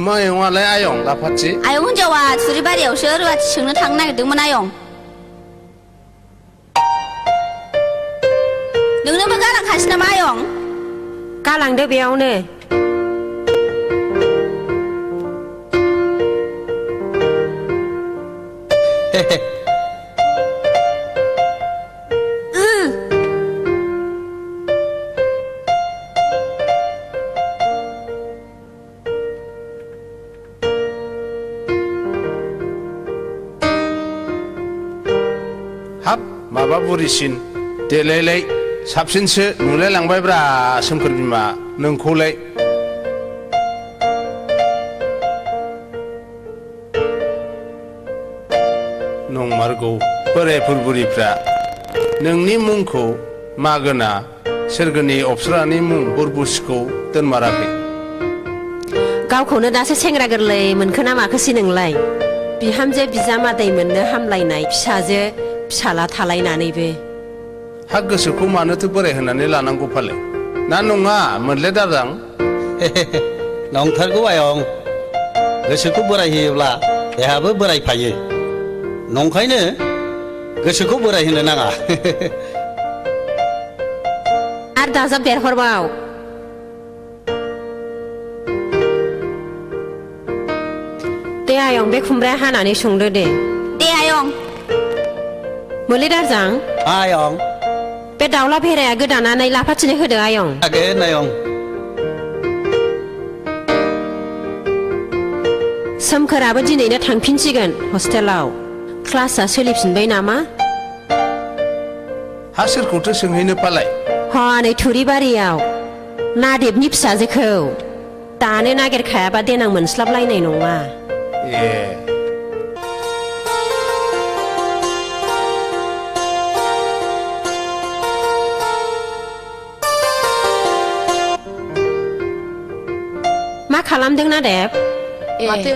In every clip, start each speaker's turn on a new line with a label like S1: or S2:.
S1: मायंआलाय आयं लाफाथि
S2: आयं हिनजावा थुरिबारियावसो रुवाथि सोंनो थांनो नागिरदोंमोन आयं नोंनोबो गालांखासै नामा आयं
S3: गालांदो बेयावनो
S1: हाब माबा बुरिसिन देलायलाय साबसिनसो नुलायलांबायब्रा सोमखोर बिमा नोंखौलाय नंमारगौ बोरायफोर बुरिफ्रा नोंनि मुंखौ मागोना सोरगोनि अप्सरानि मुं बुरबुसिखौ दोनमाराखै
S3: गावखौनो दासो सेंग्रा गोरलै मोनखोना माखोसै नोंलाय बिहामजो बिजामादै मोननो हामलायनाय फिसाजो फिसाला थालायनानैबो
S1: हा गोसोखौ मानोथो बोराय होनानै लानांगौ फालाय ना नङा मोनले दादां
S4: नंथारगौ आयं गोसोखौ बोराय होयोब्ला देहाबो बोरायफायो नंखायनो गोसोखौ बोराय होनो नाङा
S3: आरो दाजाब देरहरबाव दे आयं बे खुमब्राया हानानै संदो दे
S2: आयं
S3: मोले दारजां
S4: आयं
S3: बे दाउला भेराया गोदानानै लाफाथिनो होदो आयं
S4: हागोन आयं
S3: सोमखोराबो दिनैनो थांफिनसिगोन हस्टेलाव क्लासआ सोलिफिनबाय नामा
S1: हा सोरखौथो सोंहैनो फालाय
S3: हनै थुरिबारियाव नादेबनि फिसाजोखौ दानो नागिरखायाबा देनां मोनस्लाबलायनाय नङा
S1: ए
S3: मा खालामदों नादेब
S5: माथो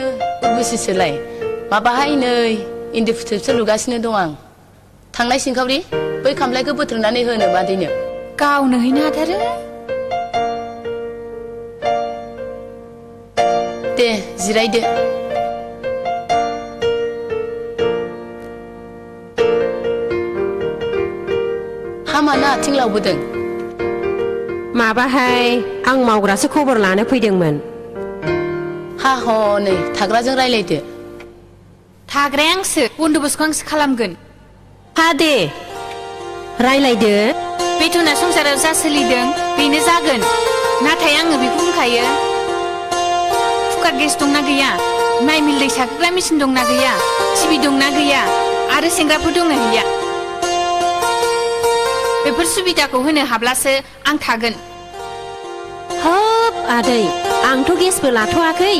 S5: उर्बुसिसोलाय माबाहाय नै इन्दि फुथुबसो लुगासिनो दं आं थांनाय सिंखावरि बै खामलायखौ बोथ्रोदनानै होनो मादैनो
S2: गावनो हैनो हाथारो
S5: दे जिरायदो हामाना आथिं लावबोदों
S3: माबाहाय आं मावग्रासो खबर लानो फैदोंमोन
S5: हा हनै थाग्राजों रायलायदो
S2: थाग्राया आंसो बन्दोबस्तखौ आंसो खालामगोन
S3: हा दे रायलायदो
S2: बेथना संसाराव जा सोलिदों बेनो जागोन नाथाय आङो बेखौ बुंखायो कुकार गेस दंना गैया माइ मिल दै साखोग्रा मेचिन दंना गैया टिभि दंना गैया आरो सेंग्राफोर दंना गैया बेफोर सुबिदाखौ होनो हाब्लासो आं थागोन
S3: हाब आदै आंथ' गेसबो लाथ'वाखै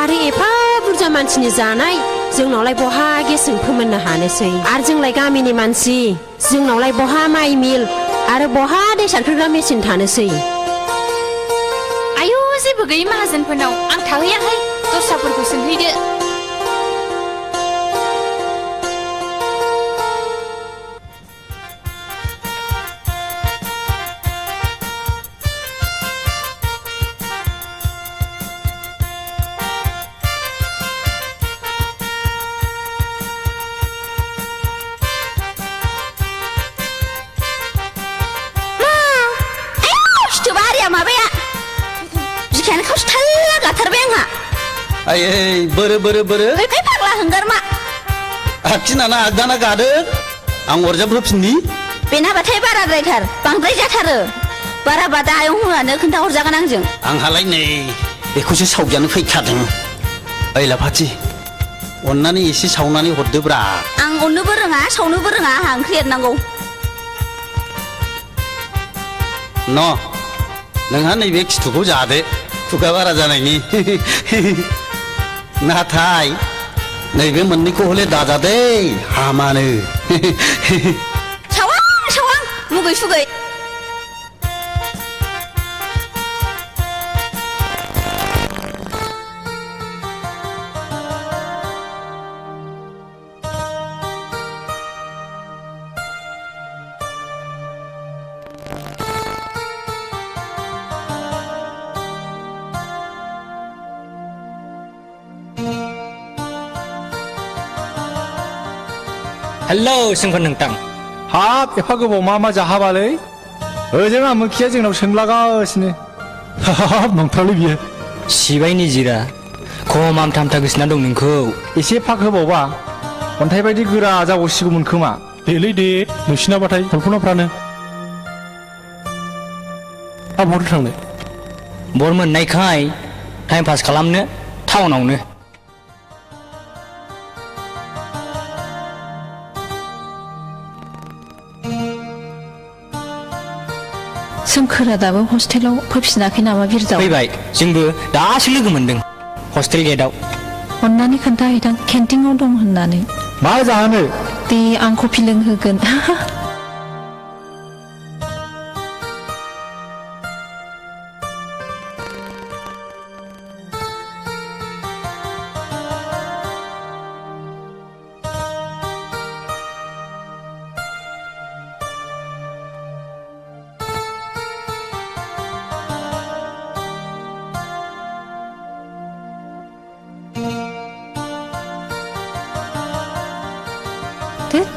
S3: आरो एफा बुरजा मानसिनि जानाय जोंनावलाय बहा गेसजों फोमोननो हानोसै आरो जोंलाय गामिनि मानसि जोंनावलाय बहा माइ मिल आरो बहा दै सारखोग्रा मेचिन थानोसै
S2: आयौ जेबो गैयै माहाजोनफोरनाव आं थाहैयाखै दस्राफोरखौ सोंहैदो माबाया बिखायानो खावसे थाल्ला गाथारबाय आंहा
S4: आयै बोरो बोरो बोरो
S2: फै फाग्ला हंगार मा
S4: आखिनाना आगदाना गादो आं अरजाब होफिननि
S2: बेनाबाथाय बाराद्रायथार बांद्राय जाथारो बाराबा दा आयं होनानो खोन्थाहरजागोन आंजों
S4: आंहालाय नै बेखौसो सावजानो फैखादों ओइ लाफाथि अन्नानै एसे सावनानै हरदोब्रा
S2: आं अननोबो रोङा सावनोबो रोङा आंहा ओंख्रि एरनांगौ
S4: न' नोंहा नैबे खिथुखौ जादो खुगा बारा जानायनि नाथाय नैबे मोननैखौ हले दाजादे हामानो
S2: सावां सावां मुगै सुगै
S6: हेलौ सोंखोर नोंथां
S7: हाब एफा गोबाव मा जाहाबालै ओजों आमोखिया जोंनाव सोंलागासिनो हाब नंथारलै बियो
S6: सिबाय निजिरा खम आमथा आमथा गोसोना दं नोंखौ
S7: एसे फाक होबावबा अन्थाइ बायदि गोरा जाबावसिगौमोन खोमा देलै दे नोंसिनाबाथाय कल्पनाफ्रानो आबहावाथ थांनो
S6: बर मोननायखाय टाइम पास खालामनो टाउनावनो
S2: सोमखोरा दाबो हस्टेलाव फैफिनाखै नामा बिरदाव
S6: फैबाय जोंबो दासो लोगो मोनदों हस्टेल गेटआव
S2: अन्नानै खोन्थाहैदां केन्टिंआव दं होननानै
S7: मा जानो
S2: दे आं कफि लोंहोगोन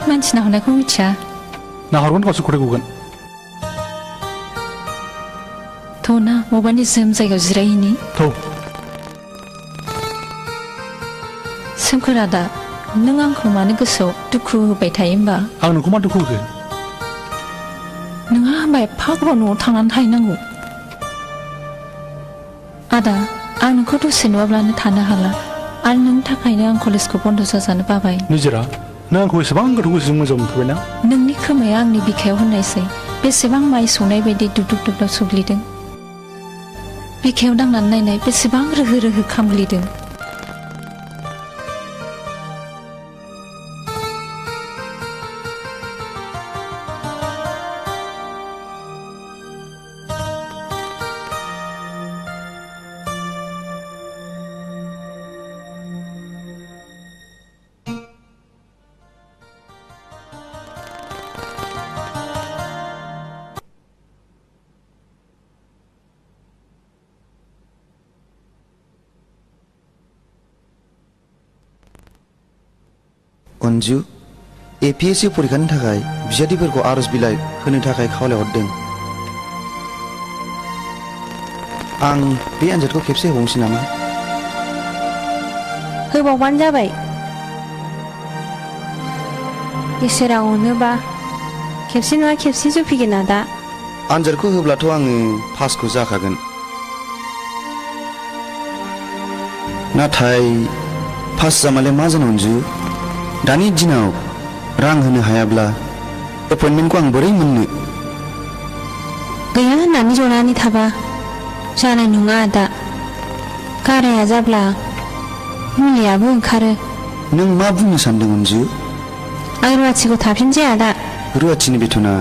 S2: मानसि नाहरनायखौ मिथिया
S7: नाहरगोन गावसो खदै गगोन
S2: थ'ना बबेबा निजोम जायगायाव जिरायहैनि
S7: थौ
S2: सोमखोरा दा नों आंखौ मानो गोसोआव दुखु होबाय थायो होमबा
S7: आं नोंखौ मा दुखु होखो
S2: नोंहा होमबा एफा गोबाव न'आव थांनानै थाहैनांगौ आदा आं नोंखौ दसे नुवाब्लानो थानो हाला आरो नोंनि थाखायनो आं कलेजखौ बन्द' जाजानो बाबाय
S7: निजिरा नों आंखौ एसेबां गोथौ गोसोजों मोजां मोनथारबायना
S2: नोंनि खोमाया आंनि बिखायाव होननायसै बेसेबां माइ सौनाय बायदि दुदुब दुबलाव सुग्लिदों बिखायाव दांनानै नायनाय बेसेबां रोहो रोहो खामग्लिदों
S8: अन्जु एपिएससि परिखानि थाखाय बिजाथिफोरखौ आरज बिलाइ होनो थाखाय खावलायहरदों आं बे आनजादखौ खेबसे होबावनोसै नामा
S3: होबावबानो जाबाय इसोरा अनोबा खेबसे नङा खेबसे जफैगोन आदा
S8: आनजादखौ होब्लाथ' आङो पासखौ जाखागोन नाथाय पास जामालाय मा जानो अन्जु दानि दिनाव रां होनो हायाब्ला एपइन्टमेन्टखौ आं बोरै मोननो
S3: गैया होननानै जनानै थाबा जानाय नङा आदा गाराया जाब्ला मुलियाबो ओंखारो
S8: नों मा बुंनो सानदों अन्जु
S3: आं रुवाथिखौ थाफिनसै आदा
S8: रुवाथिनि बेथना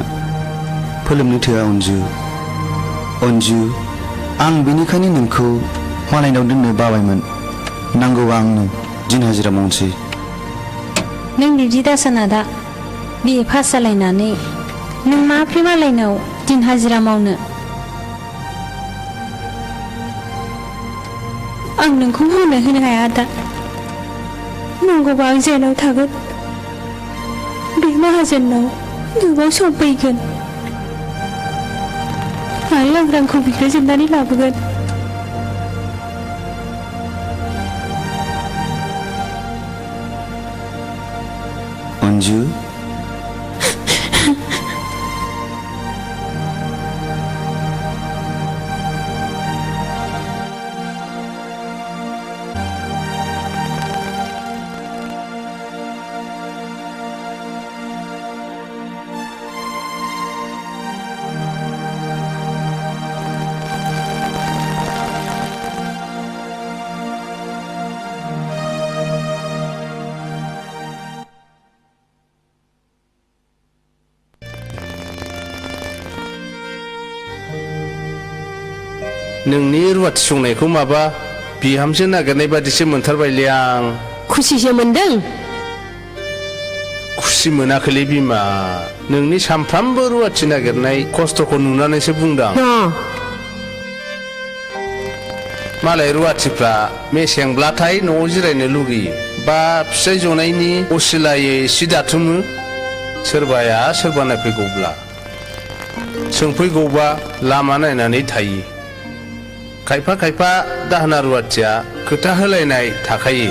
S8: फोलोमनो थोआ अन्जु आं बेनिखायनो नोंखौ मालायनाव दोननो बाबायमोन नांगौबा आंनो दिन हाजिरा मावनोसै
S3: नों बिदि दासान आदा बिए पास जालायनानै नों माब्रै मालायनाव दिन हाजिरा मावनो आं नोंखौ मावनो होनो हाया आदा नांगौबा आं जेनाव थागोन बे माहाजोननाव नोंनाव सफैगोन आरो आं रांखौ बिग्रायजोबनानै लाबोगोन
S8: अन्जु
S1: नोंनि रुवाथि संनायखौ माबा बिहामजो नागिरनाय बादिसो मोनथारबायलै आं
S3: खुसिसो मोनदों
S1: खुसि मोनाखैलै बिमा नोंनि सामफ्रामबो रुवाथि नागिरनाय खस्थ'खौ नुनानैसो बुंदां मालाय रुवाथिफ्रा मेसेंब्लाथाय न'आव जिरायनो लुगैयो बा फिसाय जनायनि असिलायै सि दाथुमो सोरबाया सोरबानाय फैगौब्ला सोंफैगौबा लामा नायनानै थायो खायफा खायफा दाहोना रुवाथिया खोथा होलायनाय थाखायो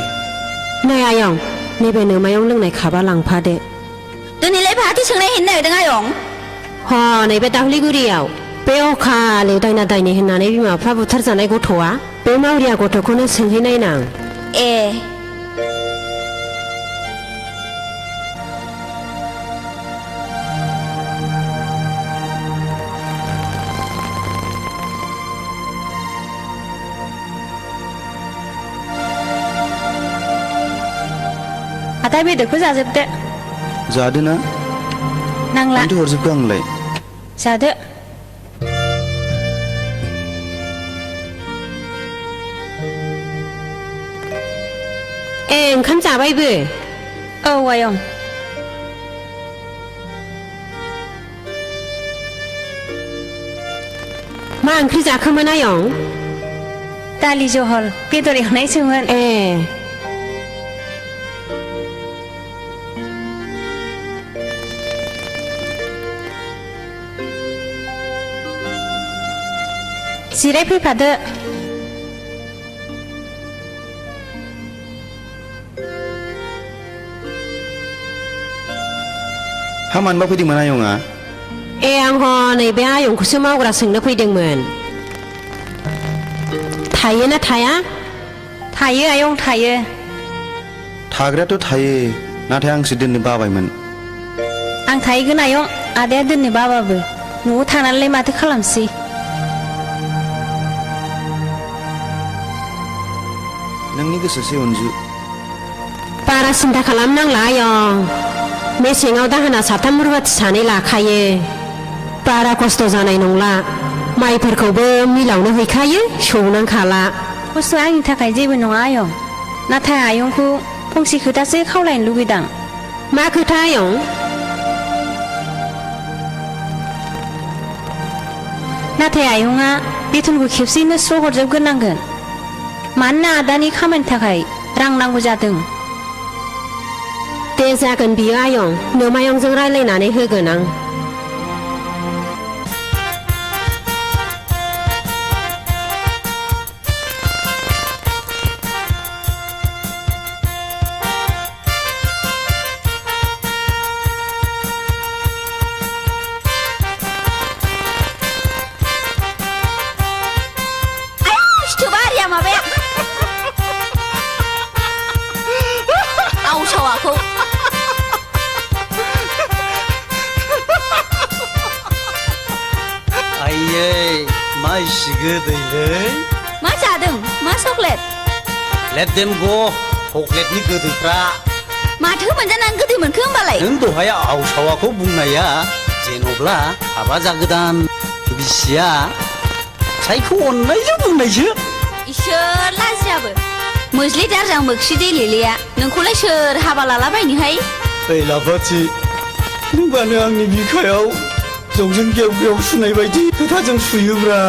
S3: नै आयं नैबे नोमायाव लोंनाय खाबा लांफादो
S9: दिनैलाय बहाथो सोंनाय हैनो नागिरदों आयं
S3: ह नैबे दावलिगुरियाव बे अखालि दायना दायनि होननानै बिमा बिफा बुथारजानाय गथ'आ बे मावरिया गथ'खौनो सोंहैनायनां
S9: ए
S2: आदा बेदरखौ जाजोबदो
S8: जादो ना
S2: नांला
S8: मानोथो हरजोबखो आंलाय
S2: जादो
S3: ए ओंखाम जाबायबो
S2: औ आयं
S3: मा ओंख्रि जाखोमोन आयं
S2: दालि जहल बेदर एवनायसोमोन
S3: ए
S2: जिरायफैफादो
S8: हा मानोबा फैदोंमोन आयंआ
S3: ए आं ह नैबे आयंखौसो मावग्रा सोंनो फैदोंमोन थायोना थाया
S2: थायो आयं थायो
S8: थाग्रायाथ' थायो नाथाय आंसो दोननो बाबायमोन
S2: आं थाहैगोन आयं आदाया दोननो बाबाबो न'आव थानानैलाय माथो खालामसै
S8: नोंनि गोसोसै अनजु
S3: बारा सिन्था खालामनांला आयं मेसेङाव दाहोना साथाम रुवाथि सानै लाखायो बारा खस्थ' जानाय नंला माइफोरखौबो मिलावनो हैखायो सौनांखाला
S2: खस्थ'आ आंनि थाखाय जेबो नङा आयं नाथाय आयंखौ फंसे खोथासो खावलायनो लुगैदां
S3: मा खोथा आयं
S2: नाथाय आयंआ बेथनखौ खेबसेयैनो स्र' हरजोबग्रोनांगोन मानोना आदानि खामानिनि थाखाय रां नांगौ जादों
S3: दे जागोन बियो आयं नोमायंजों रायलायनानै होगोन आं
S9: स्टुबारिया माबाया आवसावाखौ
S4: आइयै मा इसे गोदैलै
S9: मा जादों मा चक्लेट
S4: लेट देम ग चक्लेटनि गोदैफ्रा
S9: माथो मोनजानानै गोदै मोनखो होमबालाय
S4: नों दहाय आवसावाखौ बुंनाया जेन'ब्ला हाबा जागोदान बिसिया फिसायखौ अननायजों बुंनायसो
S9: इसोर लाजियाबो मोज्लि दारजां मोख्रि दैलेलेया नोंखौलाय सोर हाबा लालाबायनोहाय
S4: ओइ लाफाथि नोंबानो आंनि बिखायाव जंजों गेव गेव सुनाय बायदि खोथाजों सुयोब्रा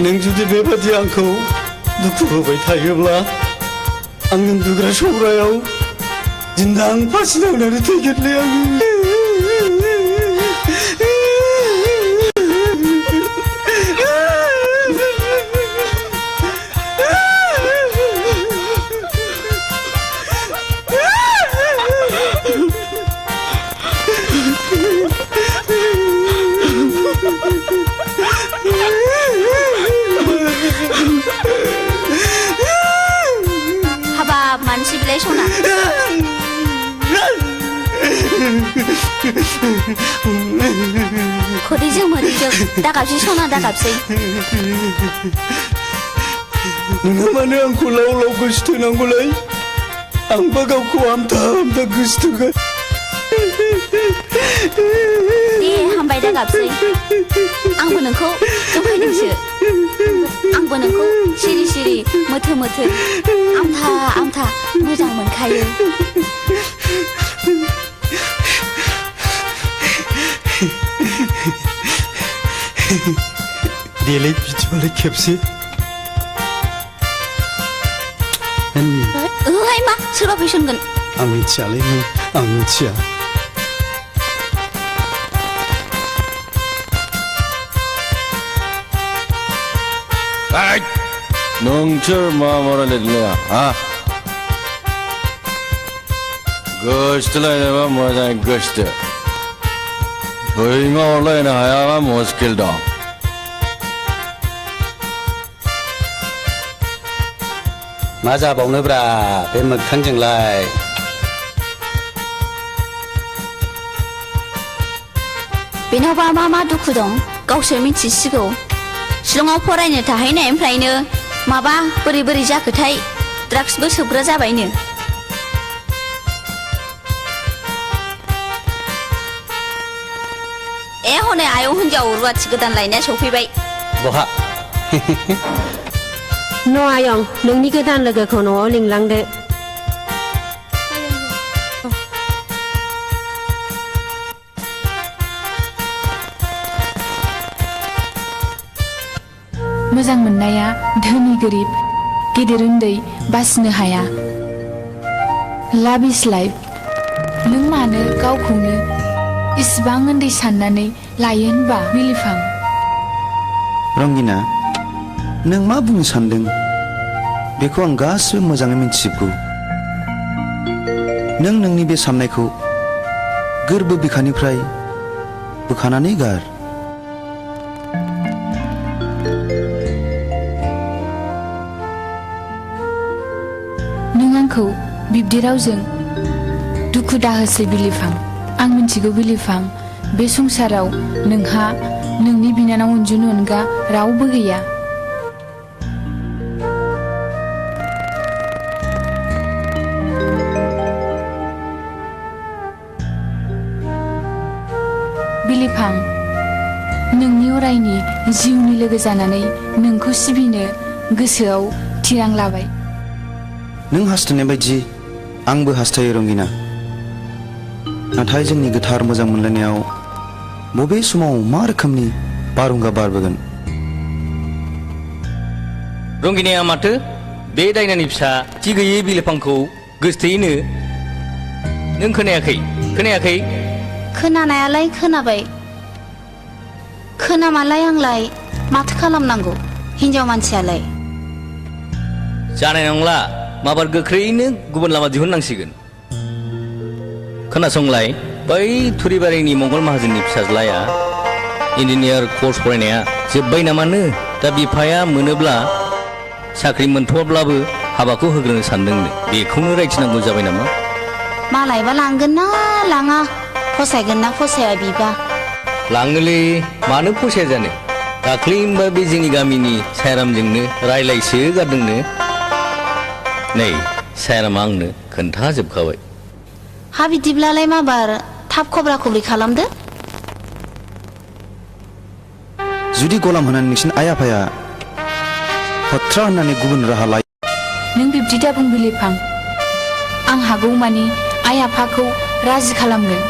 S4: नों जुदि बेबादि आंखौ दुखु होबाय थायोब्ला आं उन्दुग्रा सौरायाव दिन्दां फासि नांनानै थैगोनलै आङो
S9: हाबाब मानसि बिलाय सना खोदैजों मोदैजों दागाबसै सना दागाबसै
S4: नोङो मानो आंखौ लाव लाव गोसोथोनांगौलाय आंबा गावखौ आमथा आमथा गोसोथोगोन
S9: दे हामबाय दागाबसै आंबो नोंखौ जोंफैदोंसो आंबो नोंखौ सिरि सिरि मोथो मोथो आमथा आमथा मोजां मोनखायो
S4: देलाय बिदिबालाय खेबसे
S9: ओहाय मा सोरबा फैसनगोन
S4: आं मिथियालै आं मिथिया
S7: नोंसोर मा रायलायदों गोसथोलायनोबा मोजाङै गोसथो सैमा हरलायनो हायाबा मुस्किल दं
S4: मा जाबावनोब्रा बे मोगथांजोंलाय
S9: बेनावबा मा मा दुखु दं गावसोर मिथिसिगौ शिलंआव फरायनो थाहैनायनिफ्रायनो माबा बोरै बोरै जाखोथाय ड्राग्सबो सोबग्रा जाबायनो हनै आयं हिन्जाव रुवाथि गोदान लायनाया सफैबाय
S4: बहा
S3: न' आयं नोंनि गोदान लोगोखौ न'आव लिंलांदो
S2: मोजां मोननाया धोनि गोरिब गेदेर उन्दै बासिनो हाया लाभ इज लाइफ नों मानो गावखौनो इसिबां उन्दै साननानै लायो होनबा बिलिफां
S8: रंगिना नों मा बुंनो सानदों बेखौ आं गासिबो मोजाङै मिन्थिजोबगौ नों नोंनि बे साननायखौ गोरबो बिखानिफ्राय बोखानानै गार
S2: नों आंखौ बिब्दि रावजों दुखु दाहोसै बिलिफां आं मिन्थिगौ बिलिफां बे संसाराव नोंहा नोंनि बिनानाव अनजुनि अनगा रावबो गैया बिलिफां नोंनि अरायनि जिउनि लोगो जानानै नोंखौ सिबिनो गोसोआव थिरां लाबाय
S8: नों हास्थायनाय बायदि आंबो हास्थायो रंगिना नाथाय जोंनि गोथार मोजां मोनलायनायाव बबे समाव मा रोखोमनि बारहुंखा बारबोगोन
S6: रंगिनाया माथो बे दायनानि फिसा थि गैयै बिलिफांखौ गोसथोयैनो नों खोनायाखै
S9: खोनानायालाय खोनाबाय खोनामालाय आंलाय माथो खालामनांगौ हिन्जाव मानसियालाय
S6: जानाय नंला माबार गोख्रैनो गुबुन लामा दिहुननांसिगोन खोनासंलाय बै थुरिबारिनि मंगल माहाजोननि फिसाज्लाया इन्जिनियार कर्स फरायनाया जोब्बाय नामानो दा बिफाया मोनोब्ला साख्रि मोनथ'वाब्लाबो हाबाखौ होग्रोनो सानदोंनो बेखौनो रायथिनांगौ जाबाय नामा
S9: मालायबा लांगोन ना लाङा फसायगोन ना फसाया बिबा
S6: लाङोलै मानो फसाया जानो दाख्लैमबा बे जोंनि गामिनि सायरामजोंनो रायलायसो गारदोंनो नै सायरामा आंनो खोन्थाजोबखाबाय
S9: हा बिदिब्लालाय माबार थाब खब्रा खब्रि खालामदो
S8: जुदि गलाम होनानै नोंसिनि आइ आफाया हथ्रा होननानै गुबुन राहा लायो
S2: नों बिब्दि दाबुं बिलिफां आं हागौ मानि आइ आफाखौ राजि खालामगोन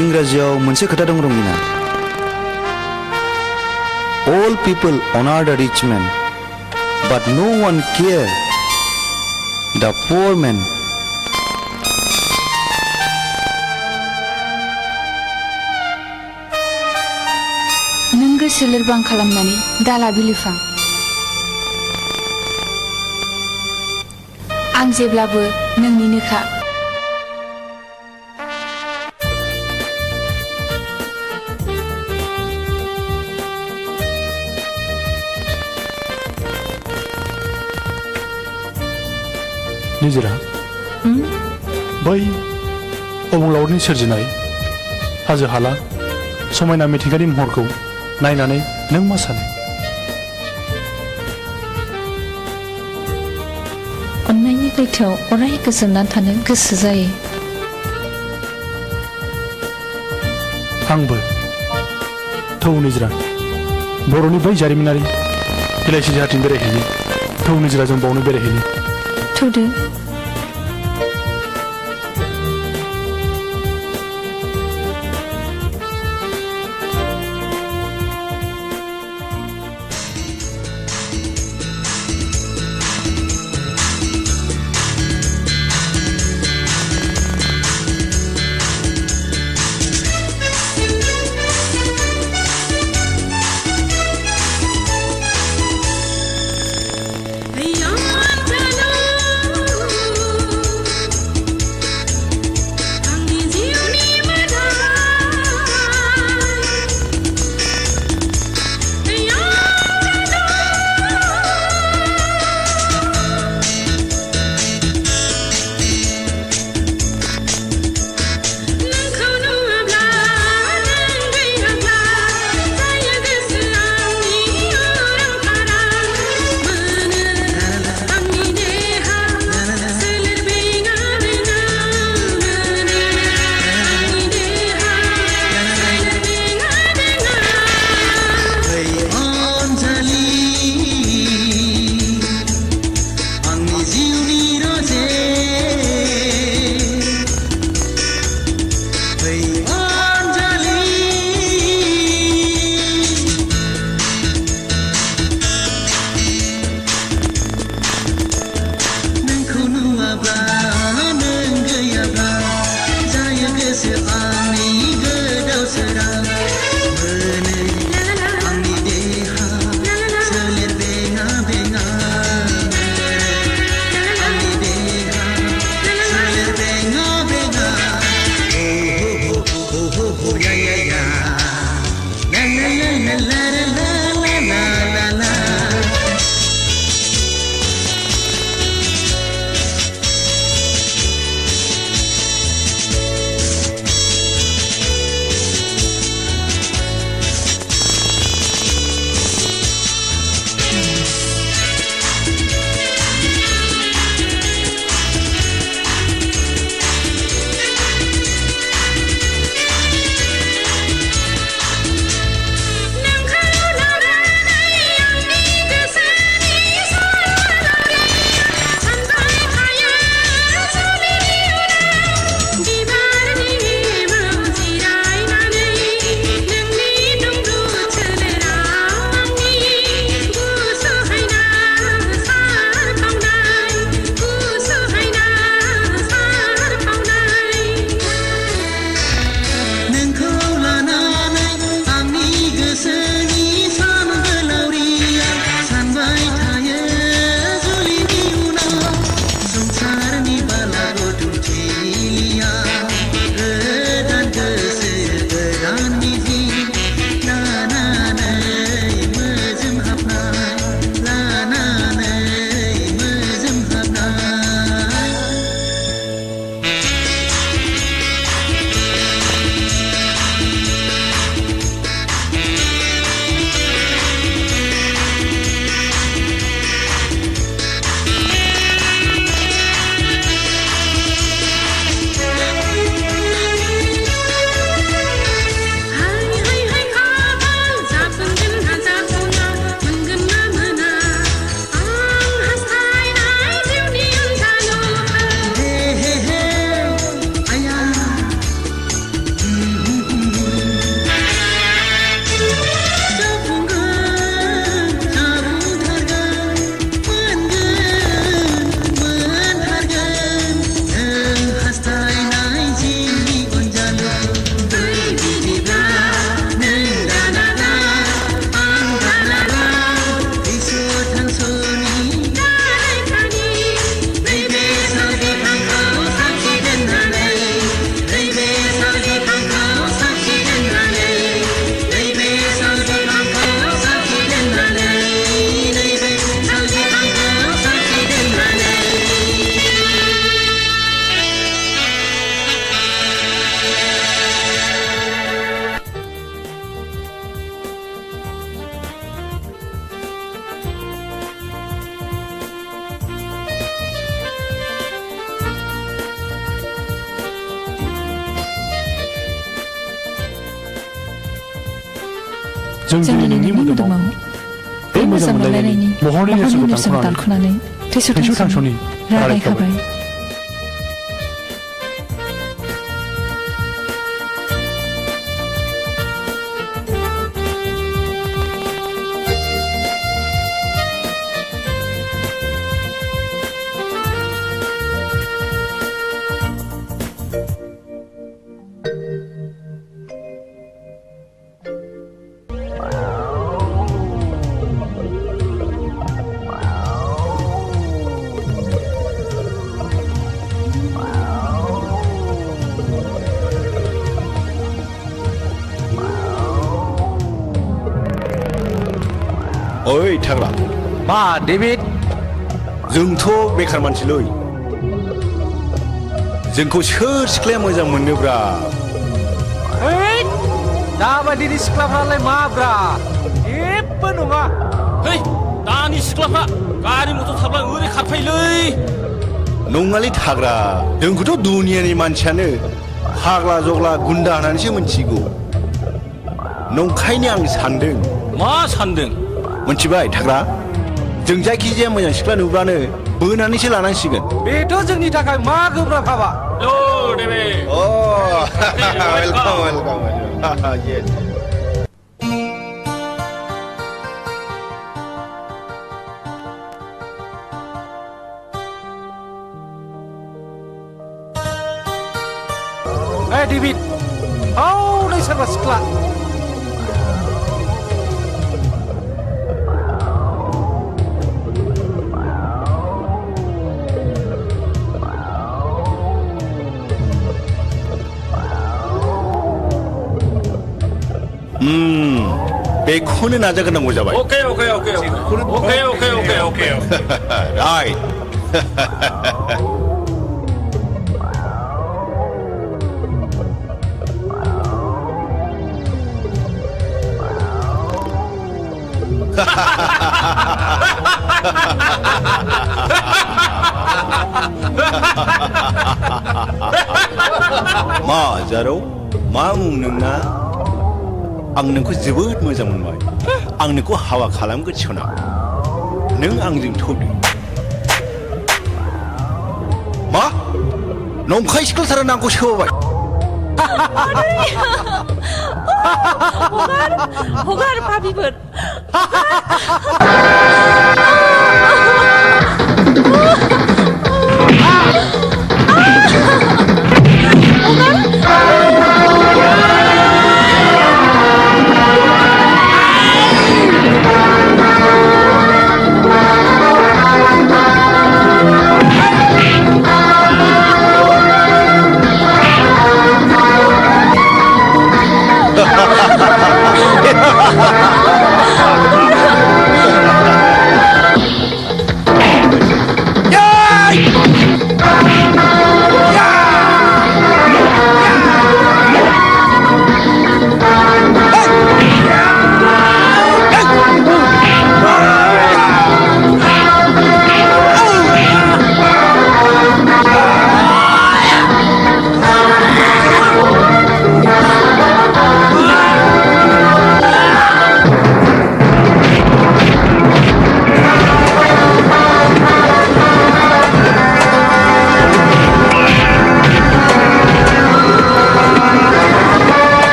S8: इंराजियाव मोनसे खोथा दं रंगिना All people honor the rich man, but no one care the poor man.
S2: नों गोसो लोरबां खालामनानै दाला बिलिफां आं जेब्लाबो नोंनिनोखा
S7: निजिरा बै अबंलावरनि सोरजिनाय हाजो हाला समायना मिथिंगानि महरखौ नायनानै नों मा सानो
S2: अन्नायनि लैथोआव अराय गोजोनना थानो गोसो जायो
S7: आंबो थौ निजिरा बर'नि बै जारिमिनारि बिलाइसि जाहाथिं बेरायहैनो थौ निजिरा जों बावनो बेरायहैनो
S2: थौदो
S7: जों दिनै नोंनि मोदोमाव बे मोजां मोनलायनायनि महरनि नेरसोनखौ दानख'नानै थैस' थांस'नि रायखाबाय
S4: ओइ थाग्रा
S7: मा डेभिड
S4: जोंथ' बेखार मानसिलै जोंखौ सोर सिख्लाया मोजां मोनोब्रा
S7: दाबायदिनि सिख्लाफ्रालाय माब्रा जेबो नङा
S6: है दानि सिख्लाफ्रा गारि मथर थाब्ला ओरै खारफायोलै
S4: नङालै थाग्रा जोंखौथ' दुनियानि मानसियानो फाग्ला जग्ला गुन्दा होननानैसो मिथिगौ नंखायनो आं सानदों
S6: मा सानदों
S4: मिथिबाय थाग्रा जों जायखिजाया मोजां सिख्ला नुब्लानो बोनानैसो लानांसिगोन
S7: बेथ' जोंनि थाखाय मा गोब्राब हाबा
S6: औ देबे
S4: अ वेलकाम वेलकाम येस
S7: डेभिड औ नै सोरबा सिख्ला
S4: बेखौनो नाजाग्रोनांगौ जाबाय
S6: okay okay okay okay okay okay okay
S4: right मा जारौ मा मुं नोंना आं नोंखौ जोबोद मोजां मोनबाय आं नोंखौ हाबा खालामगोन सना नों आंजों थौदो मा नंखाय सिख्लाथारा आंखौ सोबाय
S3: हगार भाबिफोर
S4: Yay!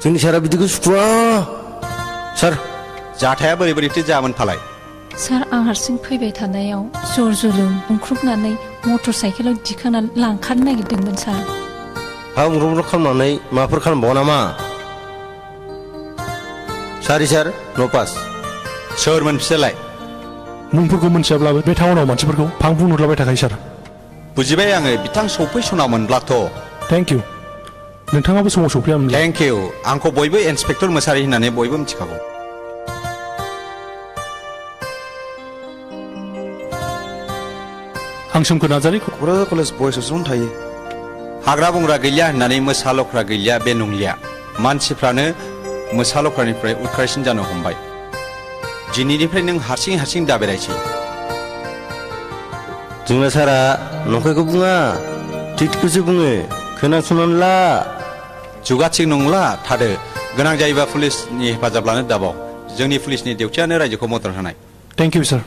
S10: जोंनि सारा बिदिखौ सुखुवा सार
S4: जाथाया बोरै बोरैथो जामोन फालाय
S11: सार आं हारसिं फैबाय थानायाव जर जरजों बुंख्रुबनानै मटर साइकेलाव दिखांनानै लांखारनो नागिरदोंमोन सार
S10: हा उम्रुम्रु खालामनानै माबाफोर खालामबावा नामा सारि सार न' पास
S4: सोरमोन बिसोरलाय
S7: मुंफोरखौ मोनथियाब्लाबो बे टाउनाव मानसिफोरखौ फां बुंहरलाबाय थाखायो सार
S4: बुजिबाय आङो बिथां सफैसनावमोनब्लाथ'
S7: थेंक इउ नोंथाङाबो समाव सफैयामोन
S4: थेंक इउ आंखौ बयबो इन्सपेक्टर मोसारि होननानै बयबो मिथिखागौ
S7: आं सोमखोर नार्जारि
S8: क'क्राझार कलेज बयस हस्टेलावनो थायो
S4: हाग्रा बंग्रा गैलिया होननानै मोसा लख्रा गैलिया बे नंलिया मानसिफ्रानो मोसा लख्रानिफ्राय उदखारसिन जानो हमबाय दिनैनिफ्राय नों हारसिं हारसिं दाबेरायसै
S10: जोंना सारा नंखायखौ बुङा थिगखौसो बुङो खोनासंनानै ला
S4: जुगा थिग नंला थादो गोनां जायोबा पुलिसनि हेफाजाब लानो दाबाव जोंनि पुलिसनि डिउटियानो रायजोखौ मदद होनाय
S7: थेंक इउ सार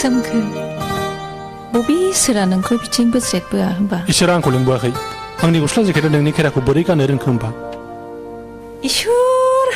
S11: सोमखोर बबे इसोरा नोंखौ बिथिं बोस्रेदबोआ होनबा
S7: इसोरा आंखौ लिंबोआखै आंनि गस्ला जेकेटा नोंनि खेराखौ बोरै गाननो रोंखो होमबा
S11: इसोर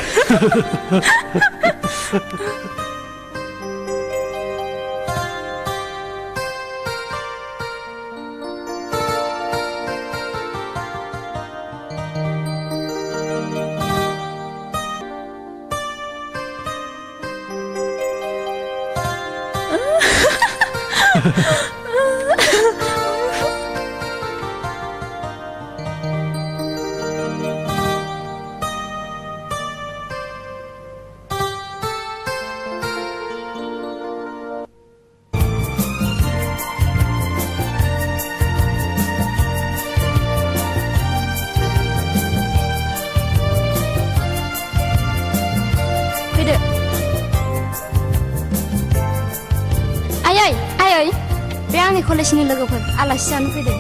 S9: बे आंनि कलेजनि लोगोफोर आलासि जानो फैदों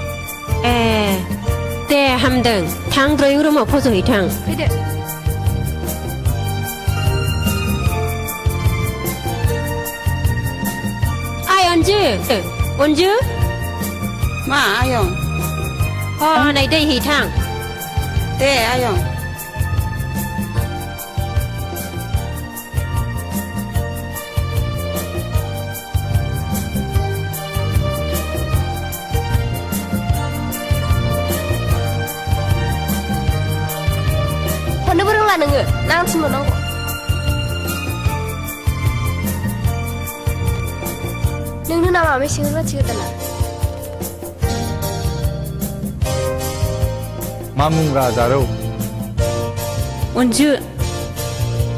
S3: ए दे हामदों थां ड्रयिं रुमाव फज'हैथां
S9: फैदो
S3: आइ अनजु अनजु
S12: मा आयं
S3: नै दै हैथां
S12: दे आयं
S9: हरनोबो रोंला नोङो ना आं थिनहरनांगौ नोंनो नामा मेसें रुवाथि गोदाना
S7: मा मुंब्रा जारौ
S11: अनजु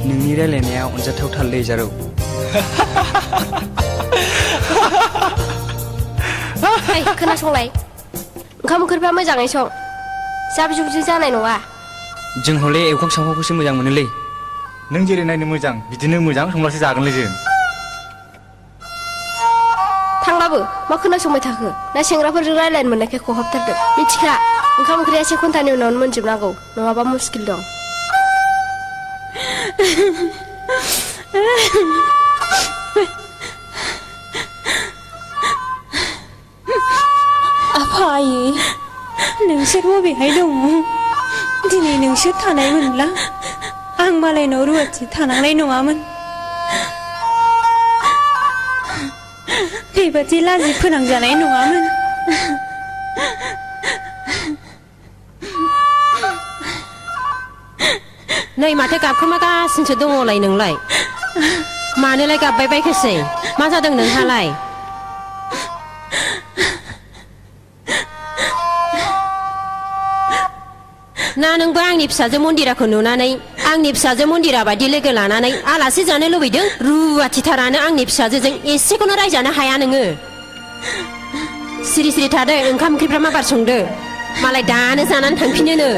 S8: नोंनि रायलायनाया अनजाथावथारलै जारौ
S9: खोनासंलाय ओंखाम ओंख्रिफ्रा मोजाङै सं जाब जुबजों जानाय नङा
S6: जों हले एवखां सावखांखौसो मोजां मोनोलै
S7: नों जेरै नायनो मोजां बिदिनो मोजां संब्लासो जागोनलै जों
S9: थांलाबो मा खोनासंबाय थाखो ना सेंग्राफोरजों रायलायनो मोननायखाय खहाबथारदों मिथिखा ओंखाम ओंख्रिया 1 घन्टानि उनावनो मोनजोबनांगौ नङाबा मुस्किल दं
S11: आफा आयै नोंसोर बबेहाय दङ दिनै नोंसोर थानायमोनब्ला आं मालायनाव रुवाथि थानांनाय नङामोन बेबादि लाजि फोनांजानाय नङामोन
S3: नै माथो गाबखोमागासिनोसो दङलाय नोंलाय मानोलाय गाबबाय बायखोसै मा जादों नोंहालाय ना नोंबो आंनि फिसाजो मन्दिराखौ नुनानै आंनि फिसाजो मन्दिरा बायदि लोगो लानानै आलासि जानो लुबैदों रुवाथिथारानो आंनि फिसाजोजों एसेखौनो रायजानो हाया नोङो सिरि सिरि थादो ओंखाम ओंख्रिफ्रा माबार संदो मालाय दानो जानानै थांफिनोनो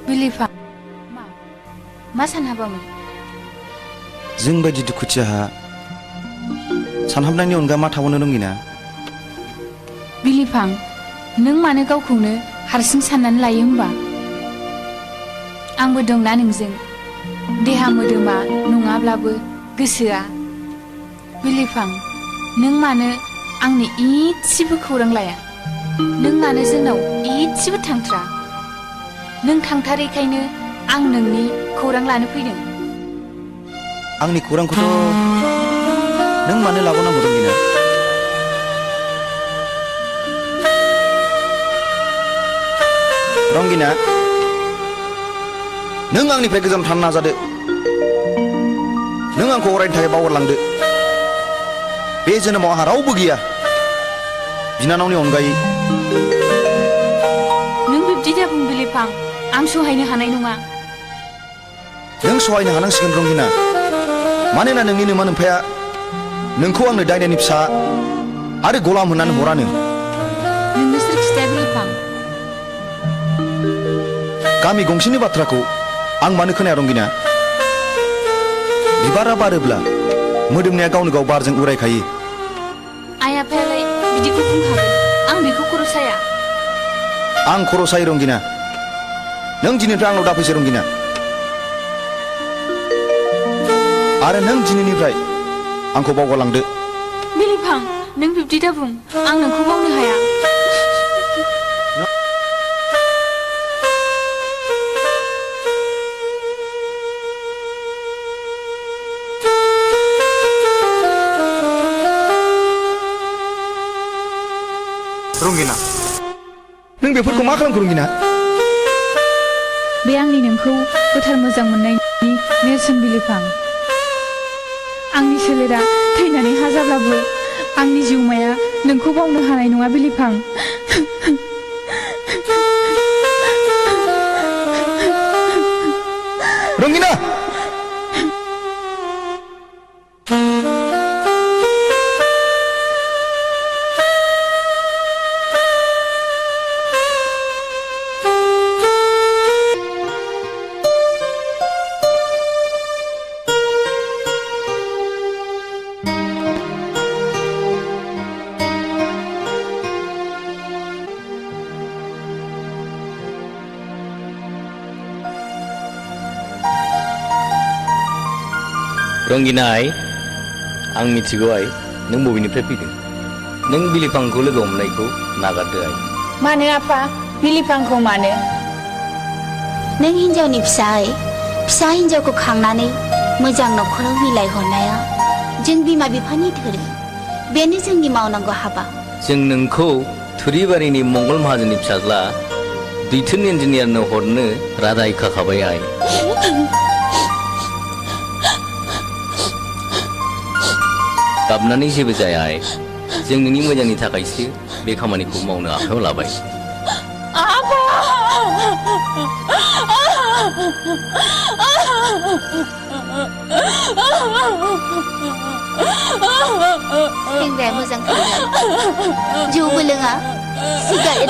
S2: बिलिफा मा सानहाबामोन
S8: जों बायदि दुखुथियाहा सानहाबनायनि अनगा मा थाबावनो रोङिना
S2: बिलिफां नों मानो गावखौनो हारसिं साननानै लायो होमबा आंबो दंना नोंजों देहा मोदोमा नङाब्लाबो गोसोआ बिलिफां नों मानो आंनि इसेबो खौरां लाया नों मानो जोंनाव इसेबो थांथ्रा नों थांथारैखायनो आं नोंनि खौरां लानो फैदों
S8: आंनि खौरांखौथ' नों मानो लाबावनांगौ रंगिना रंगिना नों आंनिफ्राय गोजानाव थानो नाजादो नों आंखौ अरायनि थाखाय बावगारलांदो बे जोनोमाव आंहा रावबो गैया बिनानावनि अनगायै
S2: नों बिब्दि दाबुं बिलिफां आं सहायनो हानाय नङा
S8: नों सहायनो हानांसिगोन रंगिना मानोना नोंनि नोमा नोम्फाया नोंखौ आंनो दायनानि फिसा आरो गलाम होननानै हरानो
S2: नोंनो सोर खिथाया बिलिफां
S8: गामि गंसेनि बाथ्राखौ आं मानो खोनाया रंगिना बिबारा बारोब्ला मोदोमनाया गावनो गाव बारजों उरायखायो
S2: आइ आफायालाय बिदिखौ बुंखागोन आं बेखौ खर' साया
S8: आं खर' सायो रंगिना नों दिनैनिफ्राय आंनाव दाफैसै रंगिना आरो नों दिनैनिफ्राय आंखौ बावगारलांदो
S2: बिलिफां नों बिब्दि दाबुं आं नोंखौ बावनो हाया
S8: रंगिना नों बेफोरखौ मा खालामखो रंगिना
S2: बे आंनि नोंखौ गोथार मोजां मोननायनि नेरसोन बिलिफां आंनि सोलेरा थैनानै हा जाब्लाबो आंनि जिउमाया नोंखौ बावनो हानाय नङा बिलिफां
S8: रंगिना
S6: रंगिना आइ आं मिथिगौ आइ नों बबेनिफ्राय फैदों नों बिलिफांखौ लोगो हमनायखौ नागारदो आइ
S2: मानो आफा बिलिफांखौ मानो
S9: नों हिन्जावनि फिसा हिन्जावखौ खांनानै मोजां न'खराव मिलायहरनाया जों बिमा बिफानि धोरोम बेनो जोंनि मावनांगौ हाबा
S6: जों नोंखौ थुरिबारिनि मंगल माहाजोननि फिसाज्ला दैथोन इन्जिनियारनो हरनो रादाय खाखाबाय आइ गाबनानै जेबो जाया आइ जों नोंनि मोजांनि थाखायसो बे खामानिखौ मावनो आखायाव लाबाय
S9: सेंग्राया मोजां जौबो लोङा सिगारेट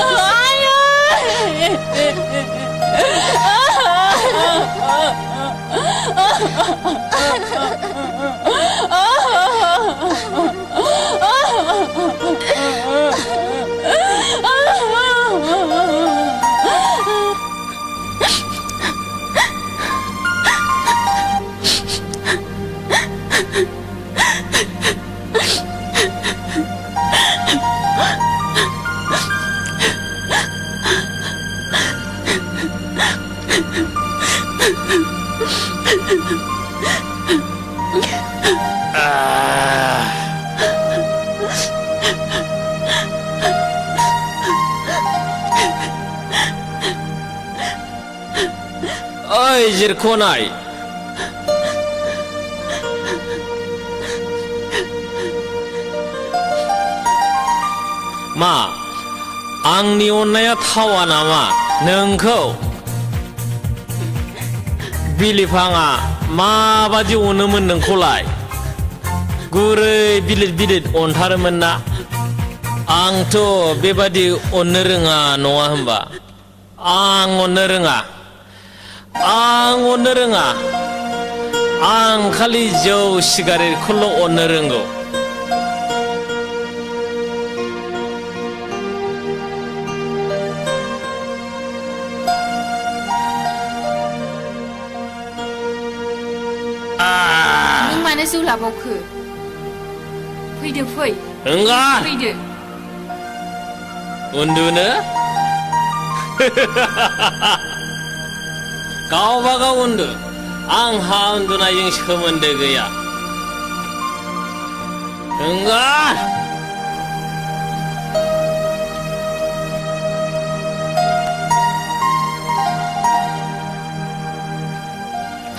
S13: ओइ जिरख'नाय मा आंनि अननाया थावा नामा नोंखौ बिलिफाङा माबादि अनोमोन नोंखौलाय गुरै बिलिद बिलिद अनथारोमोन ना आंथ' बेबादि अननो रोङा नङा होमबा आं अननो रोङा आं खालि जौ सिगारेटखौल' अननो रोंगौ
S2: मानो जौ लाबावखो फैदो फै
S13: 응가
S2: फैदो
S13: 운두는 गावबागाव उन्दु आंहा उन्दुनायजों सोमोन्दो गैया 응가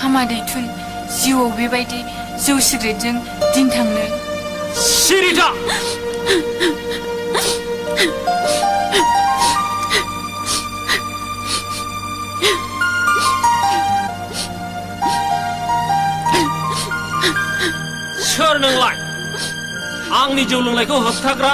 S2: हामा दैथुन जिउआव बेबायदि जौ सिगारेटजों दिन थांनो
S13: 시리자 सोर नोंलाय आंनि जौ लोंनायखौ होबथाग्रा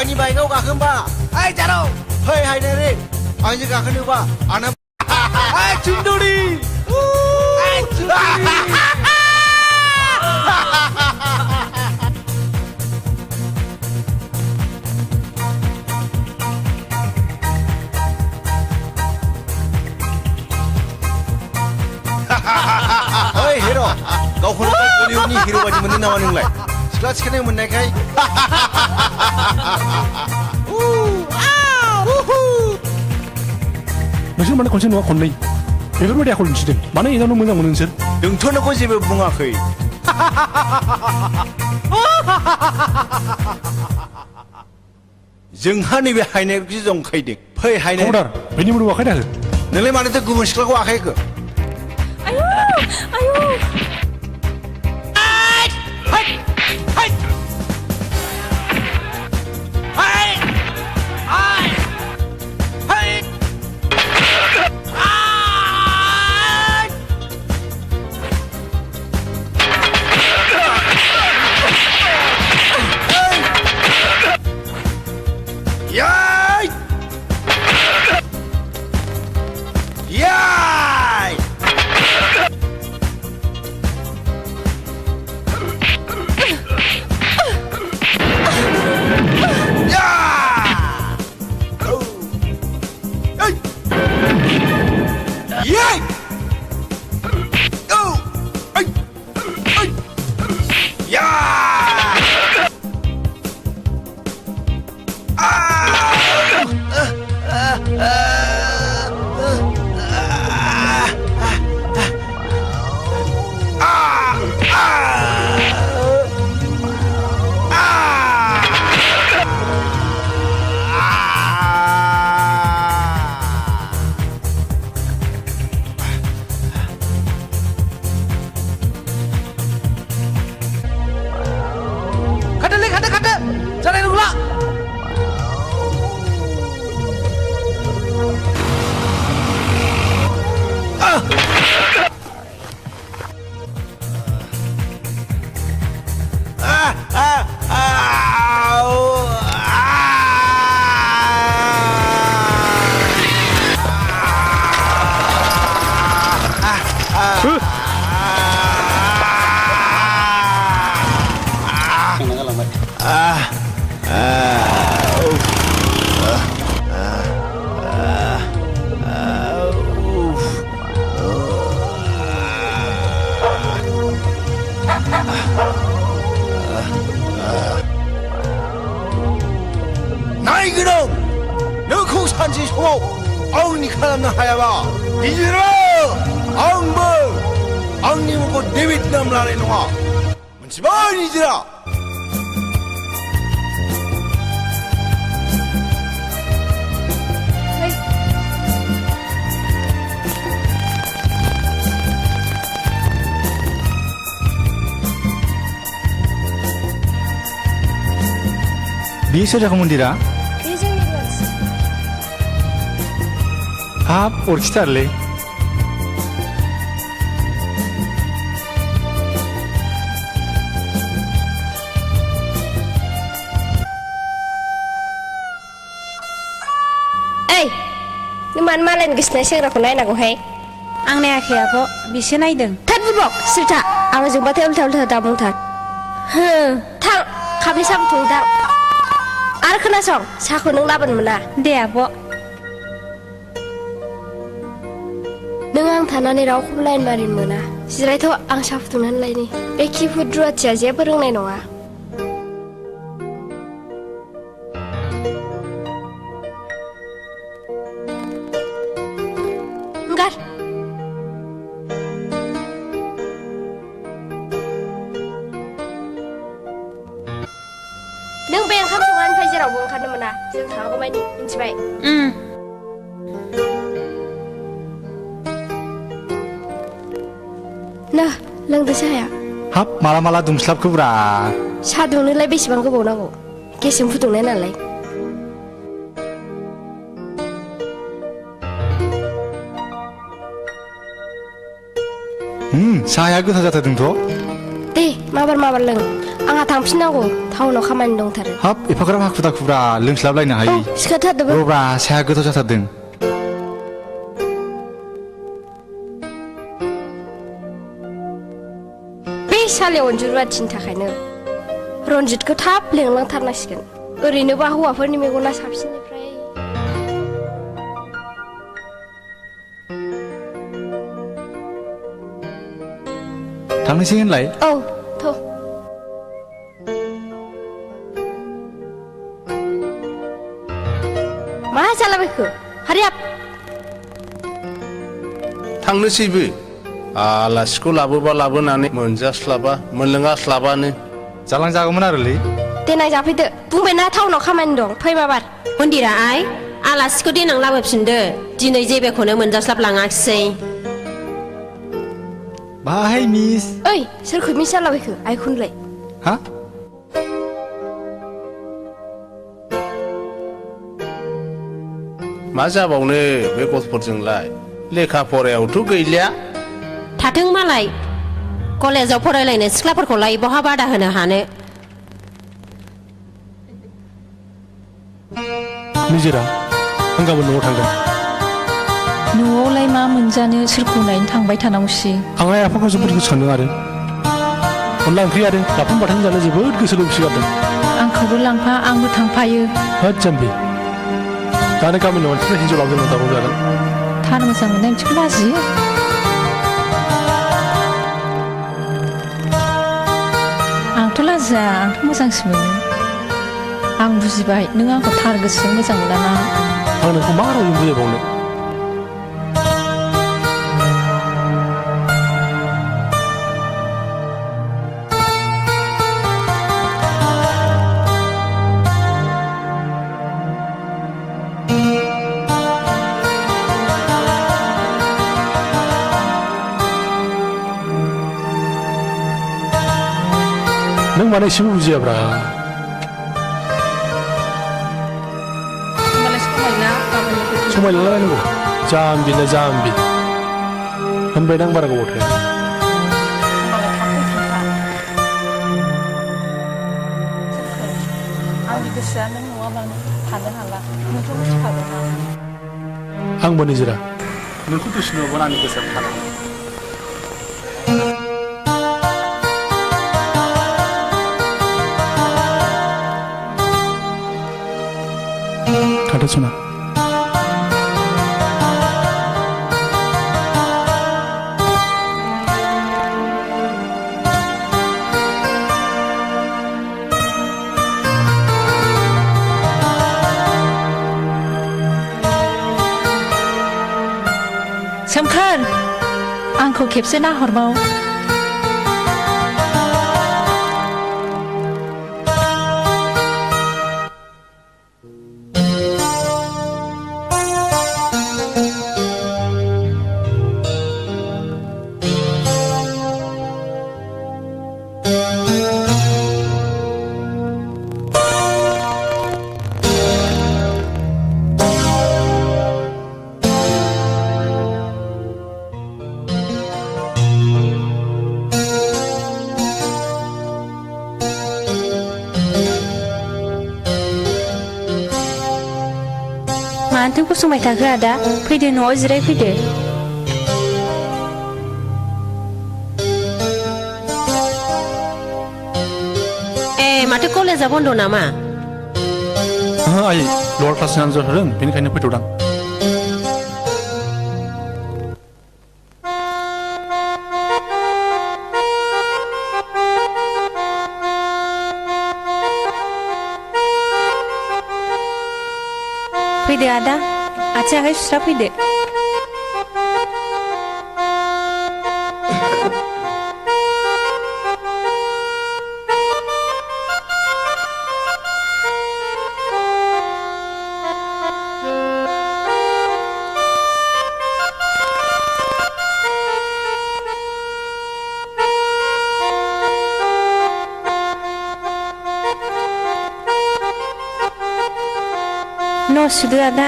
S10: आंनि बाइकआव गाखोनबा ओइ जारौ फै हायनो रे आंजों गाखोनोबा आंना ओइ चुन्दुरि ओइ हिर' गावखौनो बलिउडनि हिर' बायदि मोनो नामा नोंलाय सिख्ला सिखायनाय मोननायखाय
S7: नोंसोर मानो खनसे नङा खननै बेफोरबायदि आखल दिन्थिदों मानो एदावनो मोजां मोनो नोंसोर
S10: जोंथ' नोंखौ जेबो बुङाखै जोंहा नैबे हायनायखौसो जंखायदों फै हायनाय
S7: खबरदार बेनि मोदोमाव आखाइ दाहो
S10: नोंलाय मानोथो गुबुन सिख्लाखौ आखाइ होखो
S11: आयु आयु
S10: 나이그놈! 너코 산지 소모 아우니 카람나 하야바 이제라 아웅버 아웅니 먹고 네비트남 라레 노아 문치바 이제라
S7: बियो सोर जाखो मन्दिरा
S11: बे जोंनि रुवाथि
S7: हाब अरखिथारलै
S3: ओइ नों मानो मालायनि गोसोनाय सेंग्राखौ नायनांगौहाय
S11: आं नायाखै आब' बिसो नायदों
S3: थाद बुबक सिरिथा आं जोंबाथाय उल्था उल्था दा बुंथार हो थां खाब्रै साबुथुं दां आरो खोनासं साहाखौ नों लाबोनो मोना
S11: दे आब'
S3: नों आं थानानै रावखौबो लाइन मारिनो मोना जिरायथ' आं साहा फुदुंनानै लायनि बे खिफुद रुवाथिया जेबो रोंनाय नङा गार नों बे ओंखाम संनायनिफ्राय जेरावबो ओंखारनो मोना जों थाङागौमानि मिन्थिबाय ना लोंदो साहाया
S7: हाब माला माला दुंस्लाबखोब्रा
S3: साहा दुंनोलाय बेसेबां गोबाव नांगौ गेसजों फुदुंनाय नालाय
S7: साहाया गोथाव जाथारदोंथ'
S3: दे माबार लों आंहा थांफिननांगौ टाउनाव खामानि दंथारो
S7: हाब एफाग्राब हाखु दाखुब्रा लोंस्लाबलायनो हायो
S3: सिखारथारदोंबो
S7: रब्रा साहाया गोथाव जाथारदों
S3: बे सालायाव अनजु रुवाथिनि थाखायनो रन्जितखौ थाब लेंलांथारनांसिगोन ओरैनोबा हौवाफोरनि मेगना साबसिननिफ्राय
S7: थांनोसै होनलाय
S3: औ थ' मा जालाबायखो हारियाब
S1: थांनोसैबो आलासिखौ लाबोबा लाबोनानै मोनजास्लाबा मोनलोङास्लाबानो
S7: जालांजागौमोन आरोलै
S3: देनां जाफैदो बुंबायना टाउनाव खामानि दं फै माबार
S2: मन्दिरा आइ आलासिखौ देनां लाबोफिनदो दिनै जेबोखौनो मोनजास्लाबलाङाखिसै
S7: बाहाय मिस
S3: ओइ सोरखौ मिस जालाबायखो आइखौनोलाय
S7: हा
S1: मा जाबावनो बे गथ'फोरजोंलाय लेखा फरायावथ' गैलिया
S2: थाथों मालाय कलेजाव फरायलायनो सिख्लाफोरखौलाय बहा बादा होनो हानो
S7: निजिरा आं गाबोन न'आव थांगोन
S11: न'आवलाय मा मोनजानो सोरखौ नायनो थांबाय थानांगौसै
S7: आं आइ आफाखौ जोबोद गोसो सानदों आरो अनला ओंख्रि आरो नाफाम बाथोन जानो जोबोद गोसो दंसिगारदों
S11: आंखौबो लांफा आंबो थांफायो
S7: होद जाम्बि दानो गामिनि मानसिफ्रा हिन्जाव लाबोनो दावराव जागोन
S11: थार मोजां मोननाय बिदिखौ लाजियो आंथ' लाजिया आंथ' मोजांसो मोनो आं बुजिबाय नों आंखौ थार गोसोजों मोजां मोनाना
S7: आं नोंखौ मा रावजों बुजायबावनो नों माने एसेबो बुजियाब्रा समायलायनांगौ जाम्बि ना जाम्बि होनबायना आं बारा गोबाव थाया
S11: आंनि गोसोआ नों नङाबानो थानो हाला नोंथ' मिथिखागौना
S7: आंबो निजिरा नोंखौ दुसु नुबोला आंनि गोसोआ थाला थादो सना
S11: सोमखोर आंखौ खेबसे नाहरबाव मानोथो गसंबाय थाखो आदा फैदो न'आव जिरायफैदो
S3: माथो कलेजा बन्द नामा
S7: आइ लवार क्लासनि आनजाद होदों बेनिखायनो फैथ'दां
S11: फैदो आदा आथिं आखाइ सुस्रा फैदो न' सुदो आदा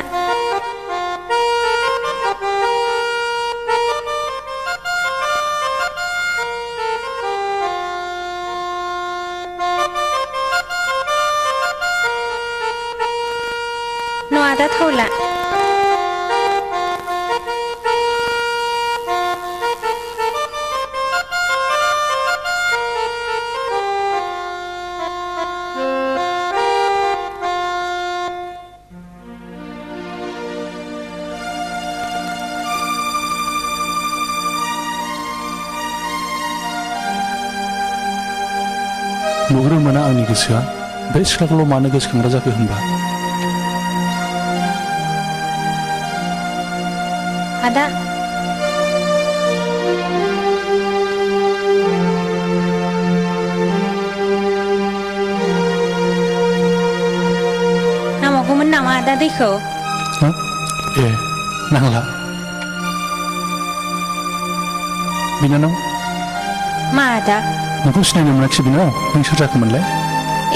S11: न' आदा थावला
S7: नुग्रो मोना आंनि गोसोआ बे सिख्लाखौल' मानो गोसोखांग्रा जाखो होनबा
S11: आदा नामावगौमोन नामा आदा दैखौ
S7: ए नांला बिनानाव
S11: मा आदा
S7: नोंखौ सिनायनो मोनाखिसै बिनानाव नों सोर जाखोमोनलाय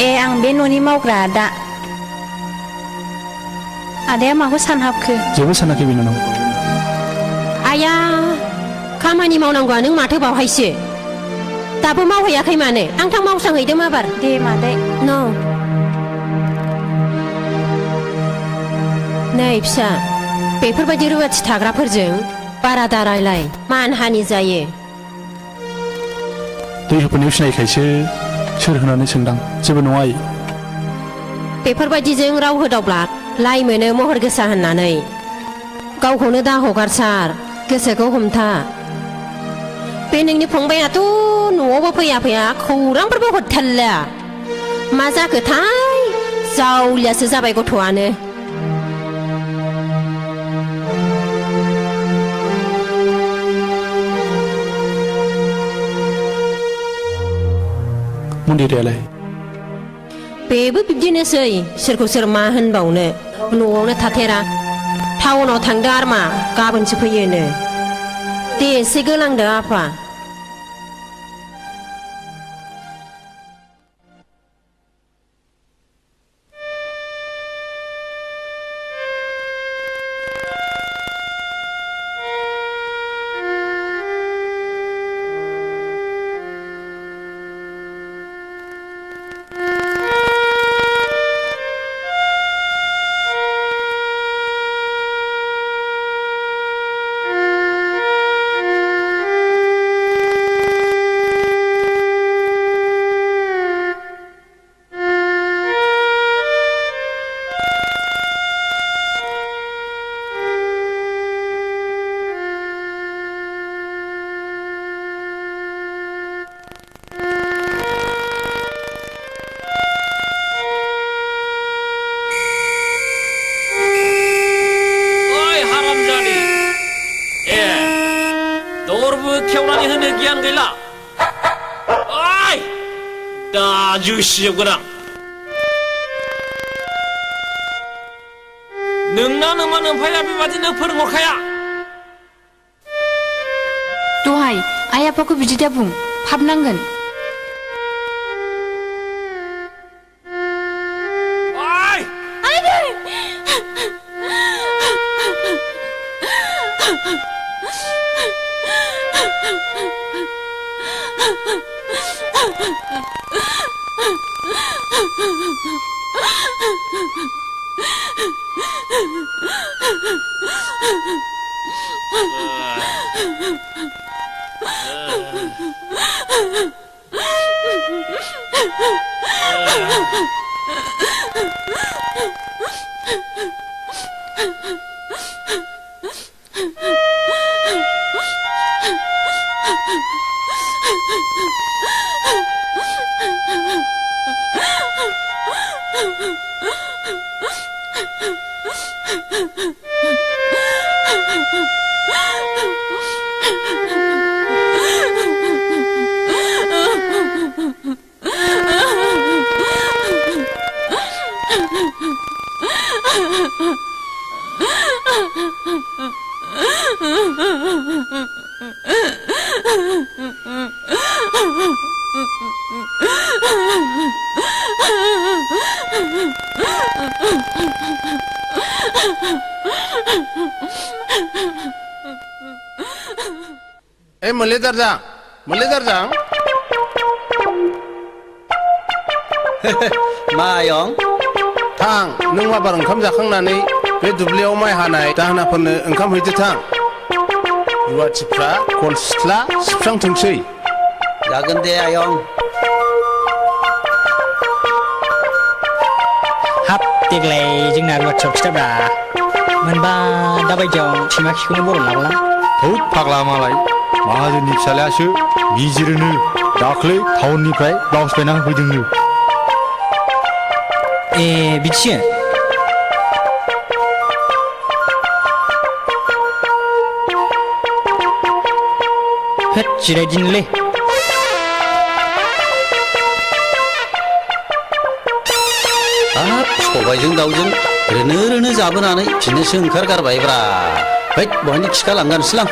S11: ए आं बे न'नि मावग्रा आदा आदाया माखौ सानहाबखो
S7: जेबो सानाखै बिनानाव
S3: आया खामानि मावनांगौआ नों माथो बावहायसो दाबो मावहैयाखै मानो आं थां मावस्रांहैदों माबार
S11: दे मादै
S3: नै फिसा बेफोरबायदि रुवाथि थाग्राफोरजों बारा दारायलाय मानहानि जायो
S7: दै होफैनायाव सिनायखायसो सोर होनानै सोंदां जेबो नङा आइ
S3: बेफोरबायदिजों राव होदावब्ला लाइ मोनो महर गोसा होननानै गावखौनो दा हगारसार गोसोखौ हमथा बे नोंनि फंबायाथ' न'आवबो फैया फैया खौरांफोरबो हरथारला मा जाखोथाय जावलियासो जाबाय गथ'आनो
S7: मन्दिरालाय
S3: बेबो बिब्दिनोसै सोरखौ सोर मा होनबावनो न'आवनो थाथेरा टाउनाव थांदो आरमा गाबोनसो फैयोनो दे एसे गोलांदो आफा
S13: खेवनानै होनो गियान गैला ओइ दा जुसिजोबगोन आं नोंना नोमा नोमफाया बेबादिनो फोरोंहरखाया
S2: दहाय आइ आफाखौ बिदि दा बुं फाब नांगोन
S1: 물레달장
S6: मा आयं
S1: थां नों माबार ओंखाम जाखांनानै बे दुब्लियाव माइ हानाय दाहोनाफोरनो ओंखाम हैदो थां रुवाथिफ्रा खल सिथ्ला सिबस्रांथोंसै
S6: जागोन दे आयं
S14: हाब देग्लाय जोंना रुवाथियाव खिथाब्रा मोनबा दाबायदियाव सैमा खिखौनो बर' लाबोला
S7: धुप फाग्ला मालाय माहाजोननि फिसालायासो बिजिरोनो दाख्लै टाउननिफ्राय ब्लाउस बायना होफैदोंनो
S14: ए बिदिसो होद जिरायदिनोलै
S6: हाब सबायजों दाउजों रोनो रोनो जाबोनानै बिनोसो ओंखारगारबायब्रा हैद बहायनो खिखालांगानोसैलां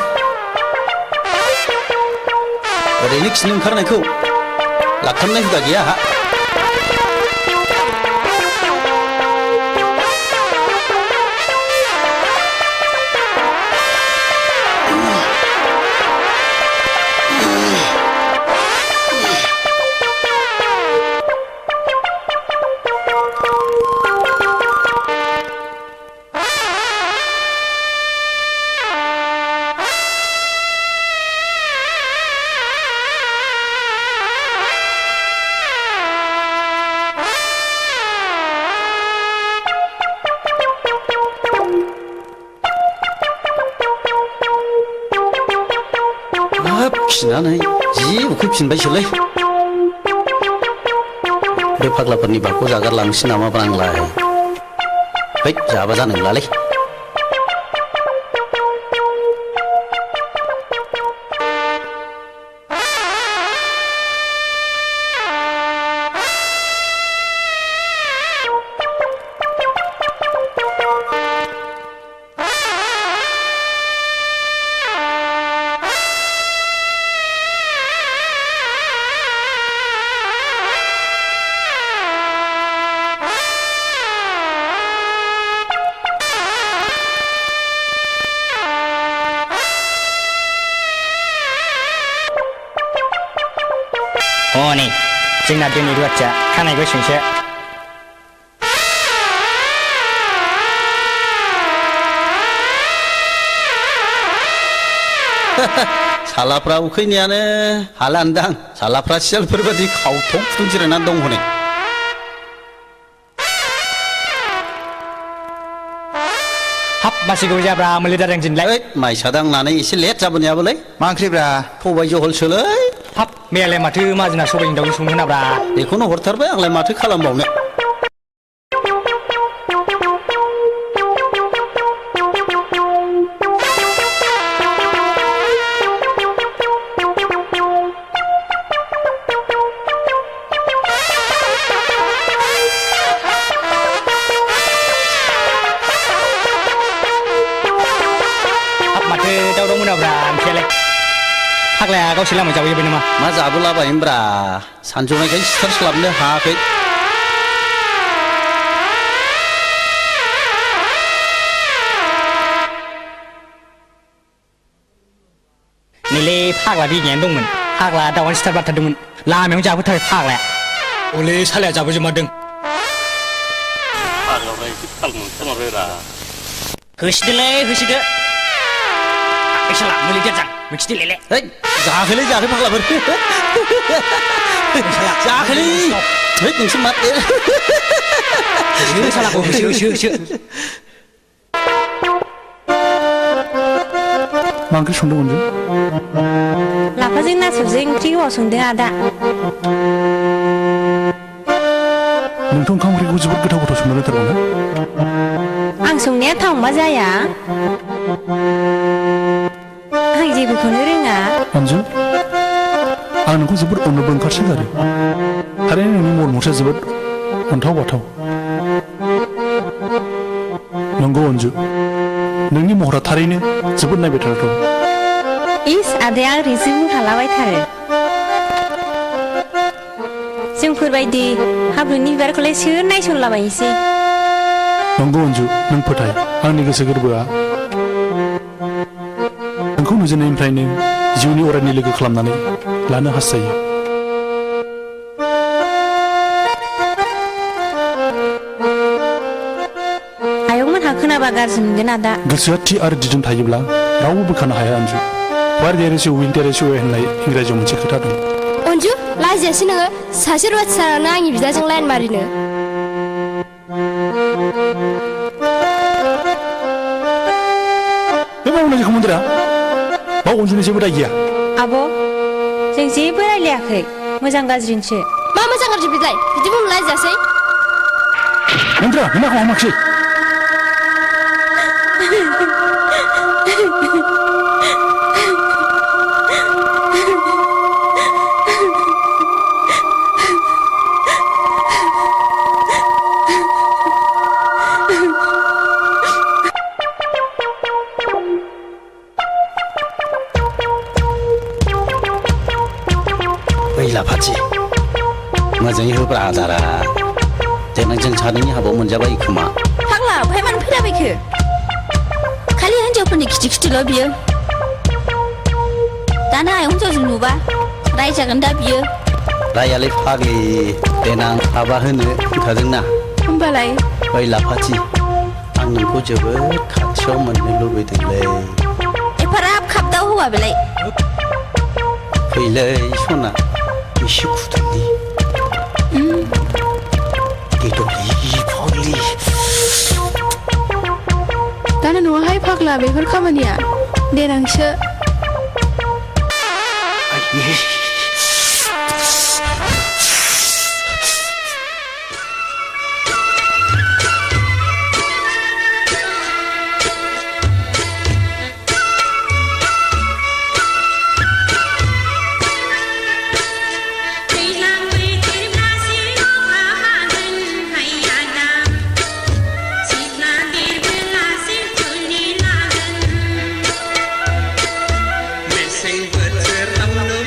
S6: ओरैनो खिनो ओंखारनायखौ लाथाबनाय हुदा गैया आहा खिनानै जि उखैफिनबायसोलै बे फाग्लाफोरनि बारखौ जागारलांसै नामाब्रा आंलाय है जाबा जानाय नंलालै
S14: हनै जोंना दिनै रुवाथिया खानाय गोसोंसो
S6: सालाफ्रा उखैनायानो हालानदां सालाफ्रा सियालफोरबादि खावथं फुथुं जिरायनानै दं हनै
S14: हाब मासिखौ जाब्रा मुलि जादों दिनलाय
S6: माइसा दांनानै एसे लेट जाबोनायाबोलै
S8: मा ओंख्रिब्रा
S6: सबाय जहलसोलै
S14: हाब मैयालाय माथो माजना सबायजों दाउजों संनो होनाब्रा
S6: बेखौनो हरथारबाय आंलाय माथो खालामबावनो
S14: माथो दाउ दाउ मोनाब्रा ओंख्रियालाय फाग्लाया गावसोर लामायाव जाबोजोब्बाय नामा
S6: मा जाबोलाबायनोब्रा सानजौनायखाय सिखारस्लाबनो हायाखै
S14: नैलै फाग्ला बिगियानो दंमोन फाग्ला दाउआनो सिथारबाथारदोंमोन लामायावनो जाबोथारबाय फाग्लाया अले सालाया जाबोजोबमारदों
S6: फाग्लाफ्रा
S14: होसिदोलै होसिदो एसाला मुलि देरजां मिखिदोलै
S6: है जाखोलै जाखो फाग्लाफोर जाखोलै है नोंसो मा
S14: होसो सालाखौ होसो
S7: मा ओंख्रि संदों अनजु
S11: लाफाजों नाथुरजों ओंख्रि गोबाव संदों आदा
S7: नोंथ' ओंखाम ओंख्रिखौ जोबोद गोथाव गोथाव संनो रोंथारगौ ना
S11: आं संनाया थावंबा जाया आं जेबोखौनो रोङा
S7: अनजु आं नोंखौ जोबोद अननोबो ओंखारसोगारो थारैनो नोंनि महर मुस्रिया जोबोद अन्थाव बाथाव नंगौ अनजु नोंनि महरा थारैनो जोबोद नायबाय थाथाव
S11: इस आदाया ओरैसो बुंखालाबायथारो जोंफोरबायदि हाब्रुनि बिबारखौलाय सोर नायसनलाबायनोसै
S7: नंगौ अनजु नों फोथाय आंनि गोसो गोरबोआ नोंखौ नुजेननायनिफ्रायनो जिउनि अरायनि लोगो खालामनानै लानो हास्थायो
S11: आयंमोनहा खोनाबा गाज्रि मोनगोन आदा
S7: गोसोआ थि आरो दिदोम थायोब्ला रावबो बोखानो हाया अनजु where there is a will there is a way होननाय इंराजियाव मोनसे खोथा दं
S9: अनजु लाजियासै नोङो सासे रुवाथिसारानो आंनि बिदाजों लाइन मारिनो
S7: बे मावनाय जेखौ मोनदिरा बाव अनजुनि जेबो दाय गैया
S11: आब' जों जेबो रायलायाखै मोजां गाज्रिनिसो
S9: मा मोजां गाज्रि बिलाय बिदि बुंनो लाजियासै
S7: मोनदिरा नोंनाखौ हामाखिसै
S6: बै लाफाथि मोजाङै होब्रा आदारा देनां जों सानैनि हाबायाव मोनजाबाय खोमा
S9: फाग्ला बहाय मानो फैलाबायखो खालि हिन्जावफोरनि खिथि खिथिल' बियो दाना आयं हिन्जावजों नुबा रायजागोन दा बियो
S6: रायालै फाग्लि देनां हाबा होनो खोन्थादोंना
S9: होमबालाय
S6: बै लाफाथि आं नोंखौ जोबोद खाथियाव मोननो लुबैदोंलै
S9: एफाराब खाबदाव हौवा बेलाय
S6: फैलै सना एसे खुदुंनि गेदलि फाग्लि
S9: दाना न'आवहाय फाग्ला बेफोर खामानिया देनांसो
S15: मेसें बोथोरावनो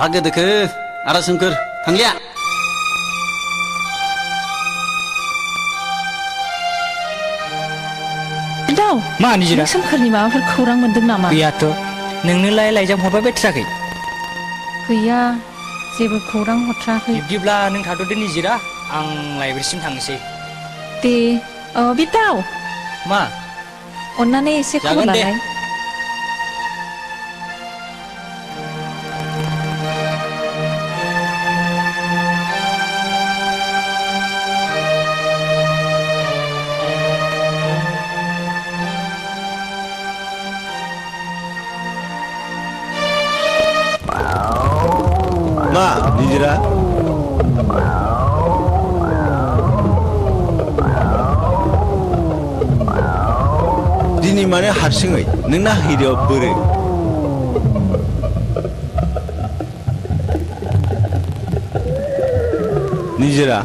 S14: 아게드크 알아서कर थांलिया
S11: दाव
S14: मा निजिरा
S11: नों सोमखोरनि माबाफोर खौरां मोनदों नामा
S14: गैयाथ' नोंनोलाय लाइजाम हरबाय बायथ्राखै
S11: गैया जेबो खौरां हरथ्राखै
S14: बिब्दिब्ला नों थाथ'दो निजिरा आं लाइब्रेरिसिम थांनोसै
S11: दे बे दाव
S14: मा
S11: अन्नानै एसे खबर
S14: जागोन दे।
S11: लालाय
S10: मा निजिरा दिनै माने हारसिङै नोंना हिरियाव बोरो निजिरा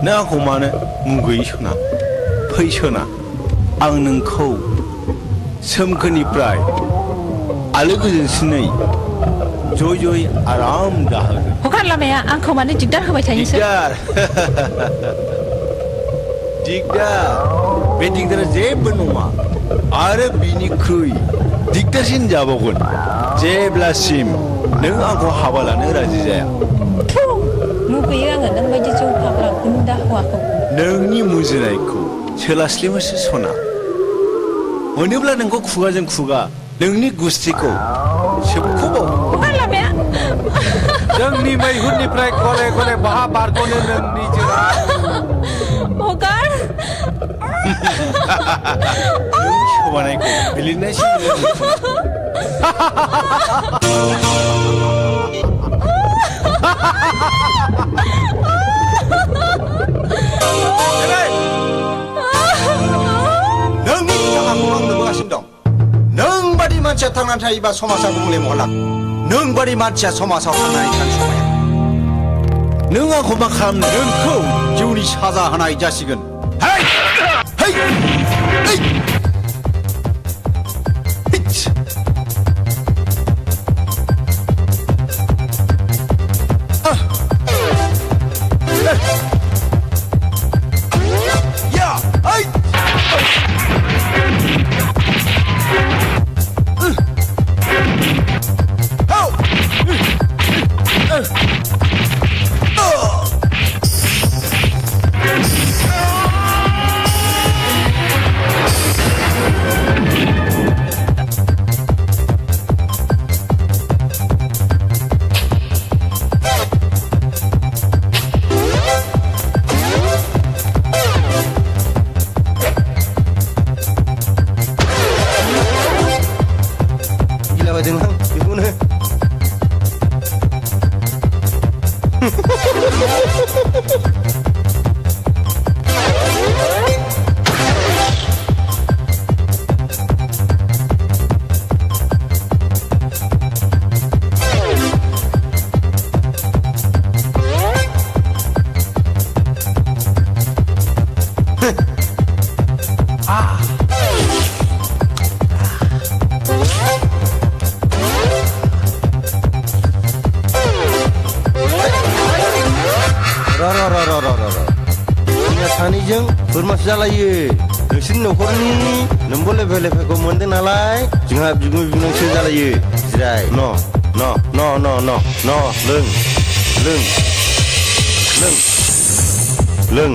S10: नों आंखौ मानो मुगैयै सना फै सना आं नोंखौ सोमखोरनिफ्राय आलो गोजोनसिनै जय जय आराम दाहोगोन
S11: हगार लामाया आंखौ मानो दिगदार होबाय थायो नोंसोर
S10: दिगदार बे दिगदारा जेबो नङा आरो बिनिख्रुइ दिगदारसिन जाबावगोन जेब्लासिम नों आंखौ हाबा लानो राजि जाया
S11: मुगैयो आङो नों बायदि जौ फाग्ला गुन्दा हौवाखौ
S10: नोंनि मुजुनायखौ सोलास्लिमोसो सना मोनोब्ला नोंखौ खुगाजों खुगा नोंनि गुस्थिखौ सोबख'बाव
S11: हगार लामाया
S1: जोंनि मैहुरनिफ्राय गले गले बहा बारग'नो नोंनि जोरा
S11: हगार
S10: नोंनि सोबानायखौ बिलिरनायसिम नोंनि राहाखौ आं नुबोगासिनो दं नों बादि मानसिया थांनानै थायोबा समाजा गुबुंले महर नों बादि मानसिया समाजाव थांनानै थानो समाया नों आंखौ मा खालामनो नोंखौ जिउनि साजा होनाय जासिगोन हेय हेय हेय सानैजों बोरमासो जालायो नोंसोरनि न'खरनि नम्बर लेभेल लेभेलखौ मोनदों नालाय जोंहा बिगुमै बिबोनांसो जालायो जिराय न न न न न न लों लों लों लों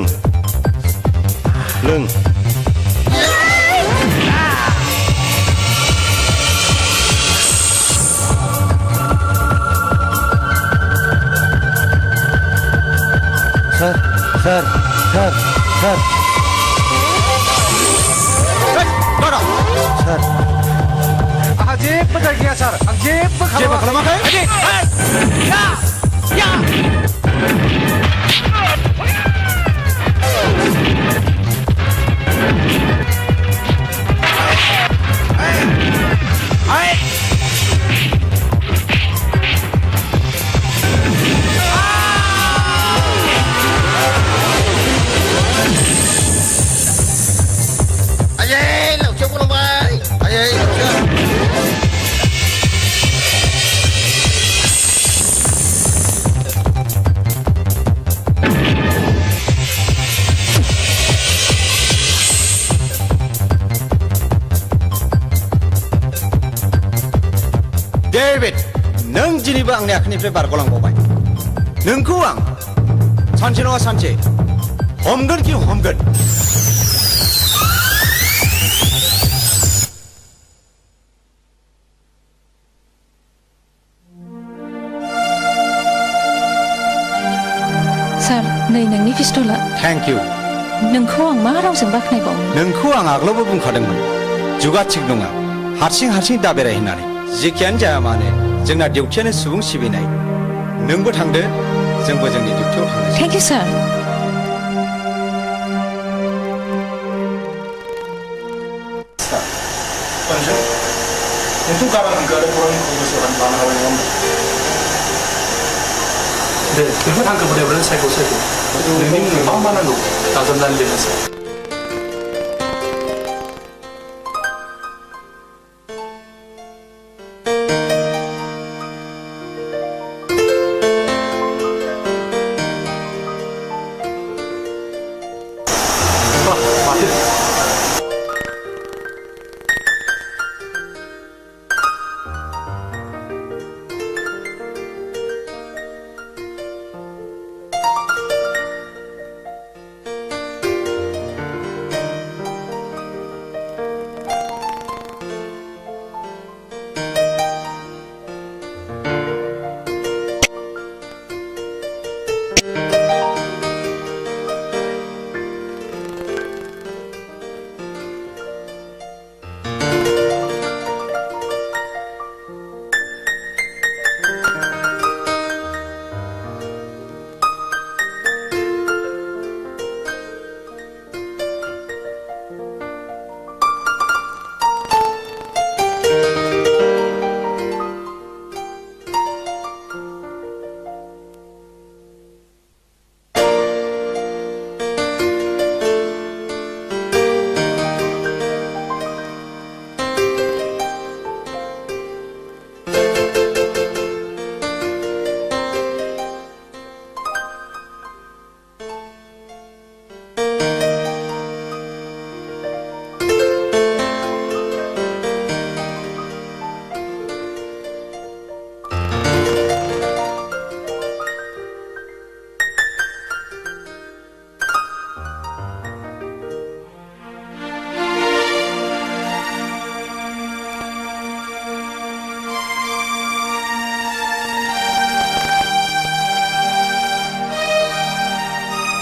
S10: लों सर सर सर सर सर
S1: आंहा जेबो दाय गैया सार आं जेबो
S10: खालामाखै डेभिड नों दिनैबो आंनि आखाइनिफ्राय बारग'लांबावबाय नोंखौ आं सानसे नङा सानसे हमगोन कि हमगोन
S5: सार नै नोंनि पिस्तला
S10: थेंक इउ
S5: नोंखौ आं मा रावजों बाख्नायबावनो
S10: नोंखौ आं आगोलावबो बुंखादोंमोन जुगा थिग नङा हारसिं हारसिं दाबेराय होननानै जेखियानो जाया मानो जोंना डिउटियानो सुबुं सिबिनाय नोंबो थांदो जोंबो जोंनि डिउटियाव थांनोसै
S5: थेंक इउ सार
S7: नोंथ' गारा हांखो आरो बर'नि खौबो लानो हाबाय नङा दे बेफोर हांखोफोरनिफ्राय सायख' नोंनि मुङाव मा नांगौ दाजाबनानै लिरनोसै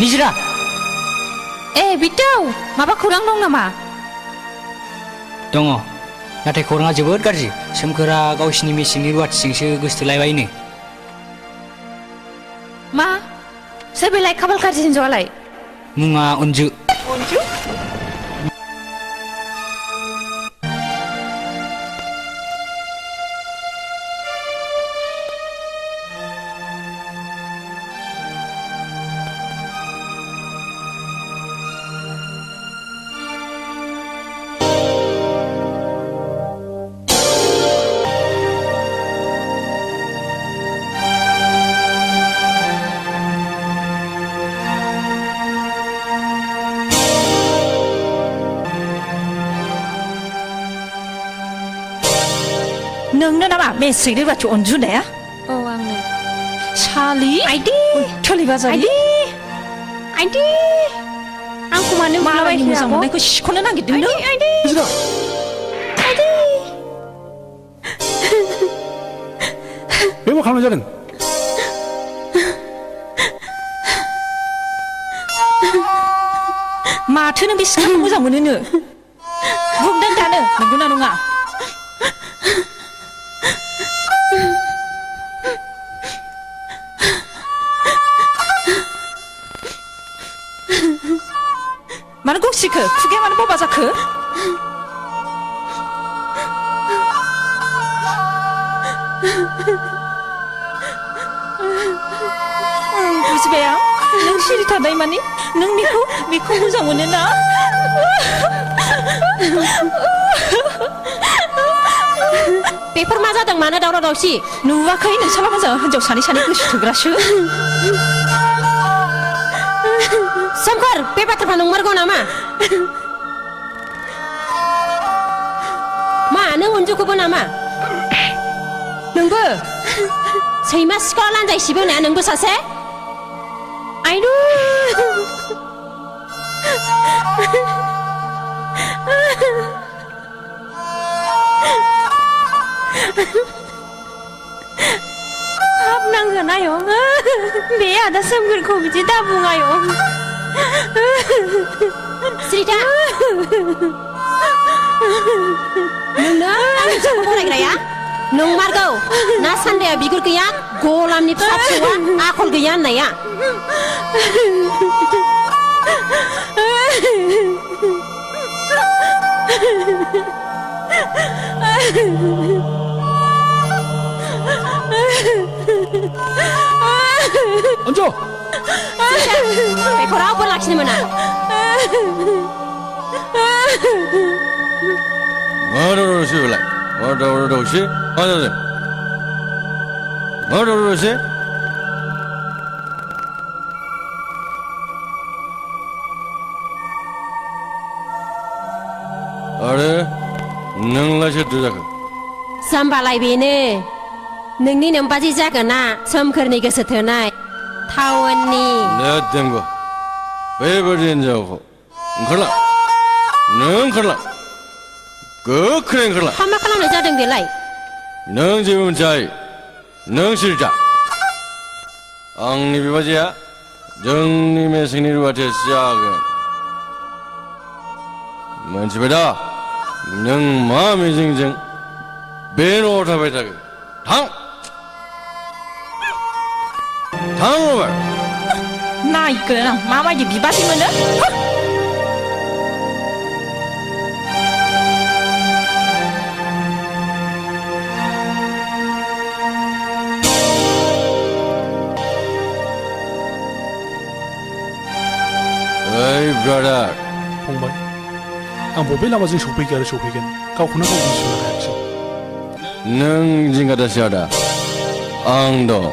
S14: निजिरा
S2: ए बिटौ माबा खौरां दं नामा
S14: दङ नाथाय खौराङा जोबोद गाज्रि सोमखोरा गावसिनि मेसेंनि रुवाथिजोंसो गोसथोलायबायनो
S2: मा सोर बेलाय खाफाल गाज्रि हिन्जावालाय
S14: मुङा अनजु
S2: अनजु
S5: नोंनो नामा मेसेंनि रुवाथि अनजु होननाया
S11: औ आंनो
S5: सालि
S2: आइदि
S5: थलिबा जायो
S2: आइदि आंखौ मानो
S5: मालायनि मोजां मोननायखौ सिख'नो नागिरदों नों
S7: बे मा खालामनाय जादों
S5: माथो नों बे सिख्लाखौ मोजां मोनोनो बुंदों दानो नंगौना नङा मानो गसिखो खुगाया मानो बबा जाखो बुजिबाय आं नों सिरि थानाय माने नों बेखौ मोजां मोनो ना
S3: बेफोर मा जादों मानो दावराव दावसि
S5: नुवाखै नोंसाला मोजां हिनजाव सानै गोसो थोग्रासो
S3: सोमखोर बे बाथ्राफ्रा नंमारगौ नामा मा नों अनजुखौबो नामा नोंबो सैमा सिखाव लान्जाय सिबोना नोंबो सासे
S11: आइनु हाबनांगोन आयं बे आदा सोमगोरखौ बिदि दा बुं आयं
S3: श्रीता नोंनो आंनि फिसाखौ फरायग्राया नंमारगौ ना सान्दाया बिगुर गैया गलामनि फिसा फिसौआ आखल गैया होननाया
S7: अन्जु
S3: बेखौ रावबो लाखिनो मोना
S13: मा दावराव-दावसि बेलाय मा दावराव-दावसि मा जादों मा दावराव-दावसि आरो नोंलाय सोरथो जाखो
S3: जाम्बालाय बेनो नोंनि नोमबाजै जागोना सोमखोरनि गोसो थोनाय टाउननि
S13: देमगौ बेबायदि हिनजावखौ ओंखारलां नों ओंखारलां गोख्रै ओंखारलां
S3: मा खालामनाय जादों बेलाय
S13: नों जेबो मिथिया नों सिरिथा आंनि बिबाजैया जोंनि मेसेंनि रुवाथियासो जागोन मोनथिबाय दा नों मा मिजिंजों बे न'आव थाबाय थागोन थां थां रबार्ट
S11: नायगोन आं माबायदि बिबाजै मोनो
S13: ओइ ब्रादार
S7: फंबाय आं बबे लामाजों सौफैगोन आरो सौफैगोन गावखौनो गाव बुजिनो हायाखिसै
S13: नों जिंगा दासि आदा आं दं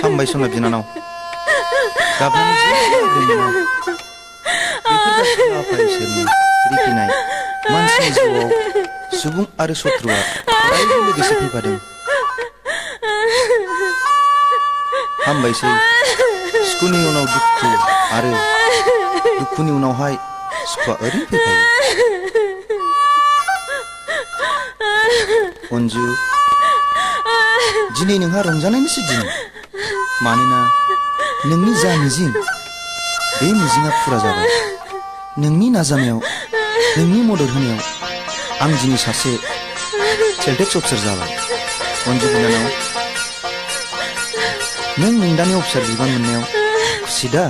S8: हामबाय सना बिनानाव गाबनानै जेबो मोना बेफोर गासैबो आफा इसोरनि रिफिनाय मानसिनि जिउआव सुबुं आरो शत्रुआ अरायबो लोगोसे फैफादों हामबायसै सुखुनि उनाव दुखु आरो दुखुनि उनावहाय सुखुआ ओरैनो फैफायो अन्जु दिनै नोंहा रंजानायनिसो दिन मानोना नोंनि जा मिजिं बे मिजिंआ फुरा जाबाय नोंनि नाजानायाव नोंनि मदद होनायाव आं दिनै सासे सेल्टेक्स अफिसार जाबाय अन्जु बिनानाव नों नोंदानि अफिसार बिबान मोननायाव खुसि दा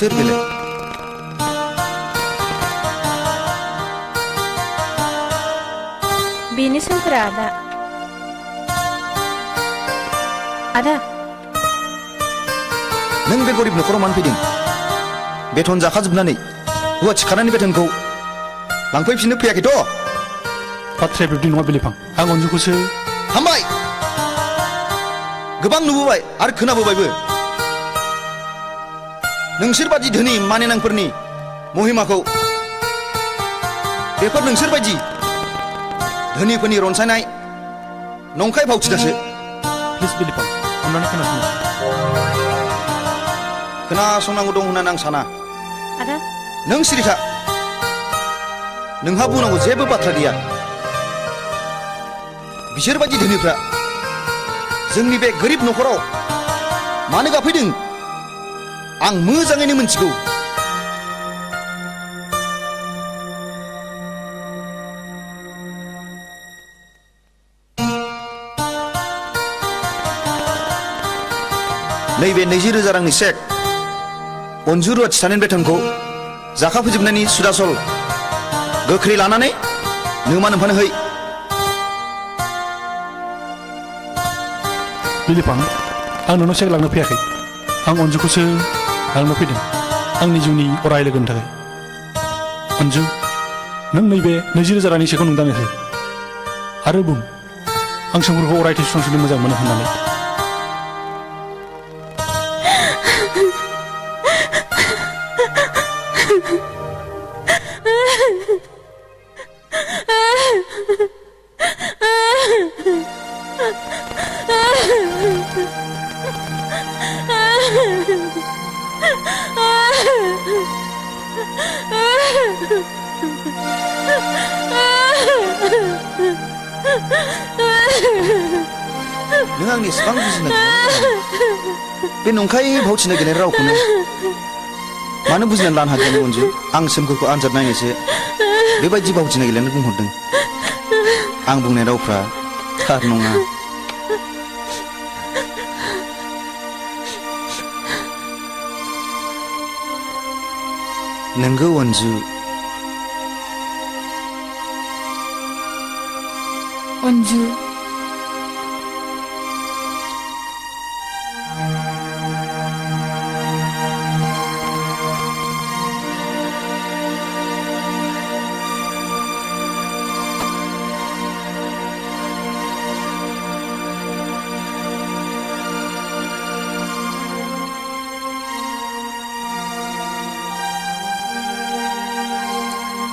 S8: सोर बेलाय
S11: बेनो सोमखोरा आदा आदा
S8: नों बे गरिब न'खराव मानो फैदों बेथन जाखाजोबनानै रुवाथि थिखानायनि बेथनखौ लांफैफिननो फैयाखैथ'
S7: बाथ्राया बिब्दि नङा बिलिफां आं अनजुखौसो
S8: हामबाय गोबां नुबोबाय आरो खोनाबोबायबो नोंसोर बादि धोनि मानिनांफोरनि महिमाखौ बेफोर नोंसोर बायदि धोनिफोरनि रनसायनाय नंखाय फावथिनासो
S7: प्लिज बिलिफां अननानै
S8: खोनासंनांगौ दं होननानै आं साना
S11: आदा
S8: नों सिरि था नोंहा बुंनांगौ जेबो बाथ्रा गैया बिसोर बायदि धोनिफ्रा जोंनि बे गोरिब न'खराव मानो गाफैदों आं मोजाङैनो मिन्थिगौ नैबे 20,000 रांनि चेक अनजु रुवाथि थानायनि बेथनखौ जाखा फोजोबनायनि सुदासल गोख्रै लानानै नोमा नोमफानो है
S7: बिलिफां आं नोंनाव चेक लांनो फैयाखै आं अनजुखौसो लांनो फैदों आंनि जिउनि अराय लोगोनि थाखाय अनजु नों नैबे 20,000 रांनि चेकखौ नोंदानो हो आरो बुं आं सोमखोरखौ अरायथि संस'नो मोजां मोनो होननानै
S8: नों आंनि एसेबां बुजिनो बे नंखाय भावथिनो गेलेनाय रावखौनो मानो बुजिनानै लानो हादिया अनजु आं सोमखोरखौ आनजाद नायनोसो बेबायदि भावथिनो गेलेनो बुंहरदों आं बुंनाय रावफ्रा थार नङा नोंगौ अनजु
S2: अनजु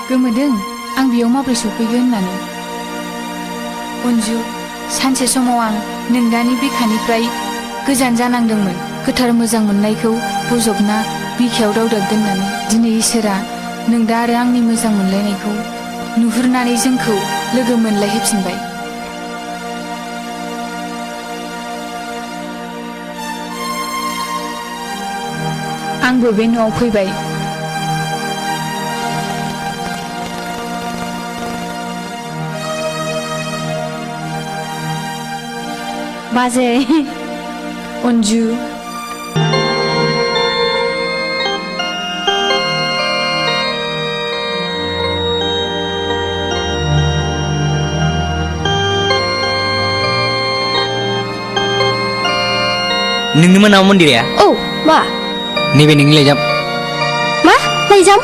S2: गोमोदों आं बेयाव माबोरै सफैगोन होननानै अनजु सानसे समाव आं नोंदानि बिखानिफ्राय गोजान जानांदोंमोन गोथार मोजां मोननायखौ बजबना बिखायाव दावदाब दोननानै दिनै इसोरा नोंदा आरो आंनि मोजां मोनलायनायखौ नुहुरनानै जोंखौ लोगो मोनलायहोफिनबाय आंबो बे न'आव फैबाय
S11: बाजै
S2: अनजु
S14: नोंनिमोन नामा मन्दिरा
S3: औ मा
S14: नैबे नोंनि लाइजाम
S3: मा लाइजाम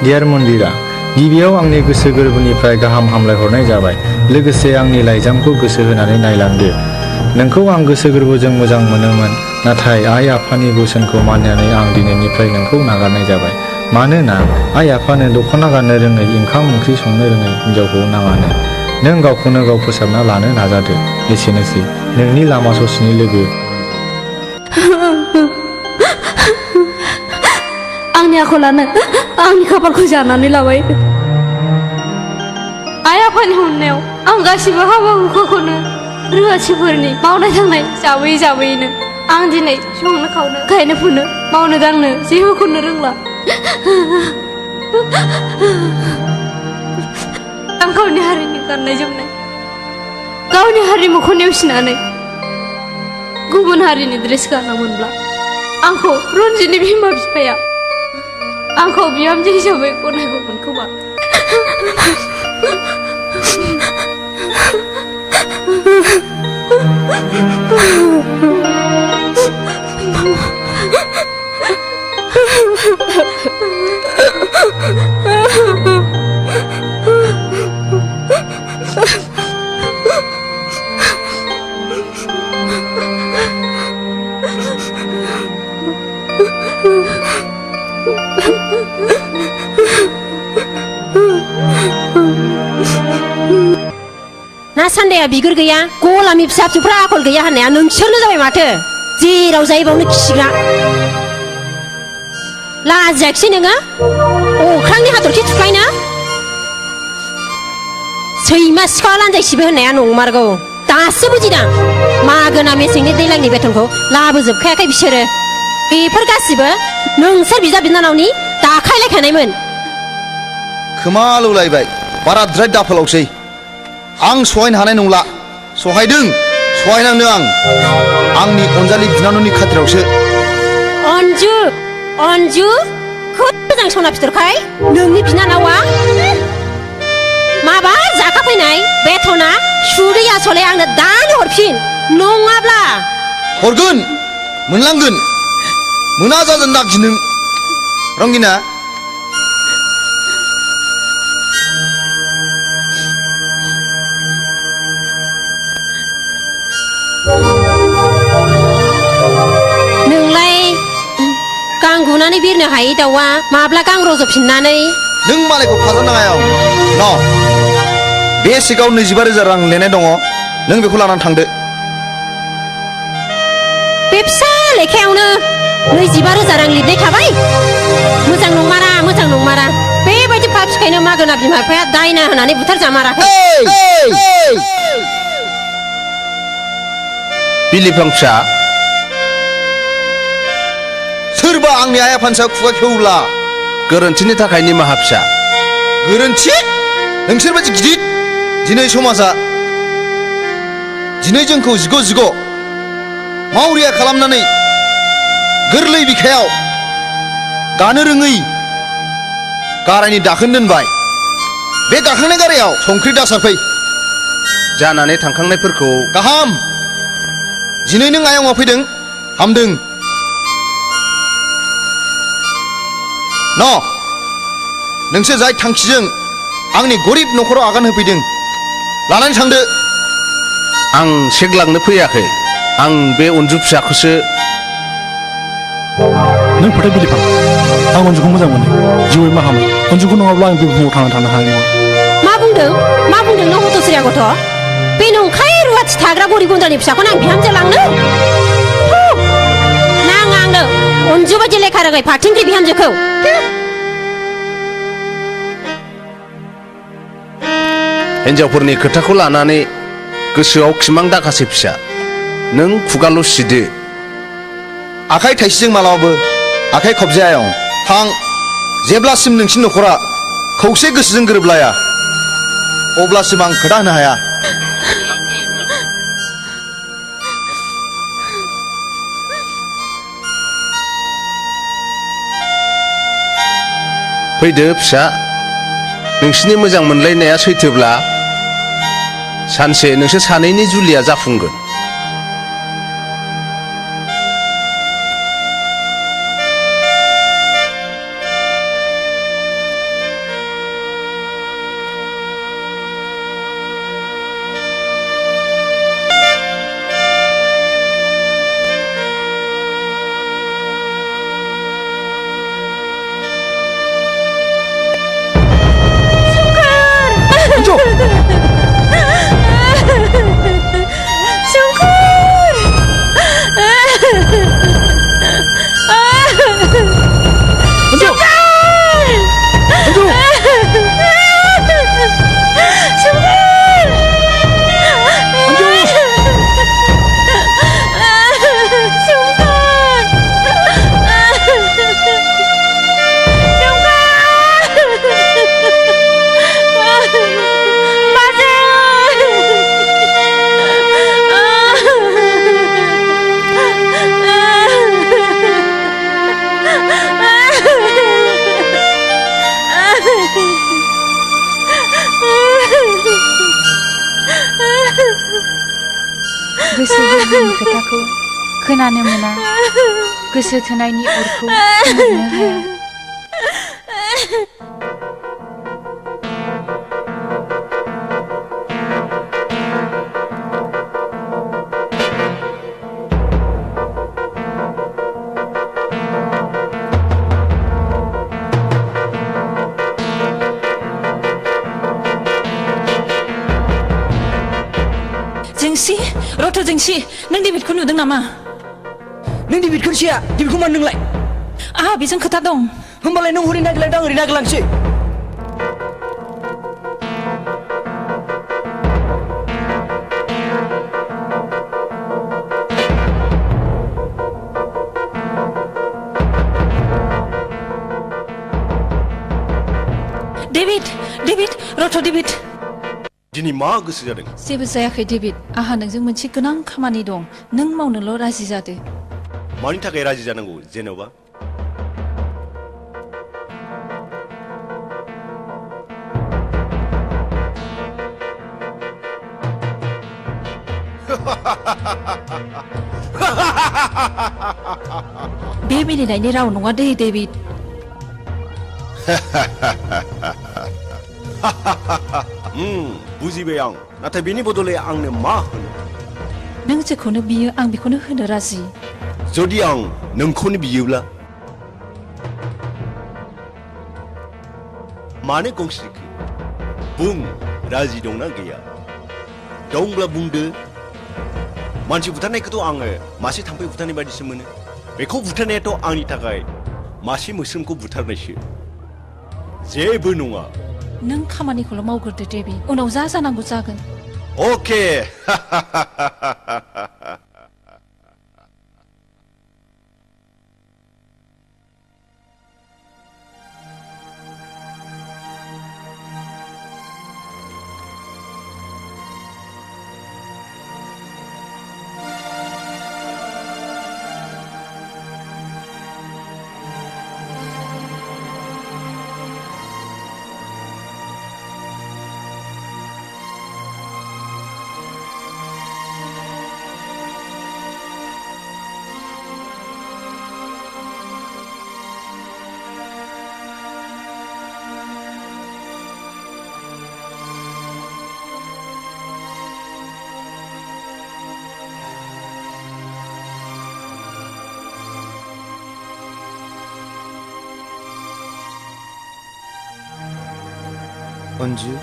S7: डियार मन्दिरा गिबियाव आंनि गोसो गोरबोनिफ्राय गाहाम हामलायहरनाय जाबाय लोगोसे आंनि लाइजामखौ गोसो होनानै नायलांदो नोंखौ आं गोसो गोरबोजों मोजां मोनोमोन नाथाय आइ आफानि बोसोनखौ मानिनानै आं दिनैनिफ्राय नोंखौ नागारनाय जाबाय मानोना आइ आफानो दख'ना गाननो रोङै ओंखाम ओंख्रि संनो रोङै हिन्जावखौ नाङानो नों गावखौनो गाव फोसाबना लानो नाजादो एसेनोसै नोंनि लामा ससेनि लोगो
S3: आंनि आखलानो आंनि खाफालखौ जानानै लाबाय आइ आफानि अननायाव आं गासिबो हाबा हुखाखौनो रुवाथिफोरनि मावनाय दांनाय जाबोयै जाबोयैनो आं दिनै संनो खावनो गायनो फुनो मावनो दांनो जेबोखौनो रोंला
S11: आं गावनि हारिनि गाननाय जोमनाय गावनि हारिमुखौ नेवसिनानै गुबुन हारिनि ड्रेस गानामोनब्ला आंखौ रन्जितनि बिमा बिफाया आंखौ बिहामजो हिसाबै गनायगौमोन खोमा
S3: ना सान्दाया बिगुर गैया गलामि फिसा फिसौफ्रा आखल गैया होननाया नोंसोरनो जाबाय माथो जेराव जायो बावनो खिग्रा लाजियाखिसै नोङो अख्रांनि हाथरखि थुख्लायनो सैमा सिखाव लान्जायसिबो होननाया नंमारगौ दासो बुजिदां मागोना मेसेंनि दैलांनि बेथनखौ लाबोजोबखायाखै बिसोरो बेफोर गासिबो नोंसोर बिदा बिनानावनि दाखायलायखानायमोन
S8: खोमा लौलायबाय बाराद्राय दाफोलावसै आं सहायनो हानाय नंला सहायनांदों आंनि अनजालि बिनानावनि खाथिरावसो
S3: अन्जु अन्जु खोब मोजां सना फिथरखाय नोंनि बिनानावा माबा जाखा फैनाय बेथना सुदै आसले आंनो दानो हरफिन नङाब्ला
S8: हरगोन मोनलांगोन मोना जागोन दागि नों रंगिना
S3: नोंलाय गां गुनानै बिरनो हायै दाउआ माब्ला गां रज'फिननानै
S8: नों मालायखौ फाजानाङा न बे सिगाव 24,000 रां लेनाय दङ नों बेखौ लानानै थांदो
S3: बे फिसा लेखायावनो 25,000 रां लिरनाय थाबाय मोजां नंमारा बेबायदि पापिखायनो मागोना बिमा बिफाया दायना होनानै बुथार जामाराखै
S1: बिलिफां फिसा
S8: सोरबा आंनि आइ आफानि सायाव खुगा खेवब्ला
S1: गोरोन्थिनि थाखाय निमाहा फिसा
S8: गोरोन्थि नोंसोर बायदि गिदिर दिनै समाजा दिनै जोंखौ जिग' मावरिया खालामनानै गोरलै बिखायाव गानो रोङै गारायनि दाखोन दोनबाय बे गाखांनाय गारायाव संख्रि दासारफै
S1: जानानै थांखांनायफोरखौ
S8: गाहाम दिनै नों आयंआ फैदों हामदों नोंसोर जाय थांखिजों आंनि गरिब न'खराव आगान होफैदों लानानै थांदो
S1: आं सेगलांनो फैयाखै आं बे अन्जु फिसाखौसो
S15: नों फोथाय बिलिफां आं अन्जुखौ मोजां मोनो जिउयै माहामोन अन्जुखौ नङाब्ला आं बे बुहुमाव थांना थानो हानाय नङा
S3: मा बुंदों नों हत'सरिया गथ' बे नंखाय रुवाथि थाग्रा गरिब गुन्द्रानि फिसाखौनो आं बिहामजो लांनो नाङा आंनो अन्जु बायदि लेखा रोङै फाथिंग्रि बिहामजोखौ
S1: हिनजावफोरनि खोथाखौ लानानै गोसोआव खिमां दाखासै फिसा नों खुगाल' सिदो
S8: आखाइ थाइसेजों मालाबाबो आखाइ खबजाया आयं थां जेब्लासिम नोंसिनि न'खरा खौसे गोसोजों गोरोबलाया अब्लासिम आं खोथा होनो हाया
S1: फैदो फिसा नोंसिनि मोजां मोनलायनाया सैथोब्ला सानसे नोंसोर सानैनि जुलिया जाफुंगोन
S2: गोसो गोरबोनि खोथाखौ खोनानो मोना गोसो थोनायनि अरखौ खोमोरनो हाया
S16: जोंसि रथ' जोंसि नों डेभिडखौ नुदों नामा
S14: नों डेभिडखौ सिया डेभिडखौ मानो नोंलाय
S16: आहा बेजों खोथा दं
S14: होमबालाय नों हरै नागिरलायदों आं ओरै नागिरलांसै
S16: डेभिड डेभिड रथ' डेभिड
S10: दिनै मा गोसो जादों
S16: जेबो जायाखै डेभिड आहा नोंजों मोनसे गोनां खामानि दं नों मावनोल' राजि जादो
S10: मानि थाखाय राजि जानांगौ जेन'बा
S16: बे मिनिनायनि राव नङा दे डेभिड
S10: बुजिबाय आं नाथाय बेनि बदलै आंनो मा होनो
S16: नों जेखौनो बियो आं बेखौनो होनो राजि
S10: जुदि आं नोंखौनो बियोब्ला मानो गंस्रिखो बुं राजि दंना गैया दंब्ला बुंदो मानसि बुथारनायखौथ' आङो मासे थाम्फै बुथारनाय बायदिसो मोनो बेखौ बुथारनायाथ' आंनि थाखाय मासे मोस्रोमखौ बुथारनायसो जेबो नङा
S16: नों खामानिखौल' मावग्रोदो डेभिड उनाव जा जानांगौ जागोन
S10: अके
S8: अन्जु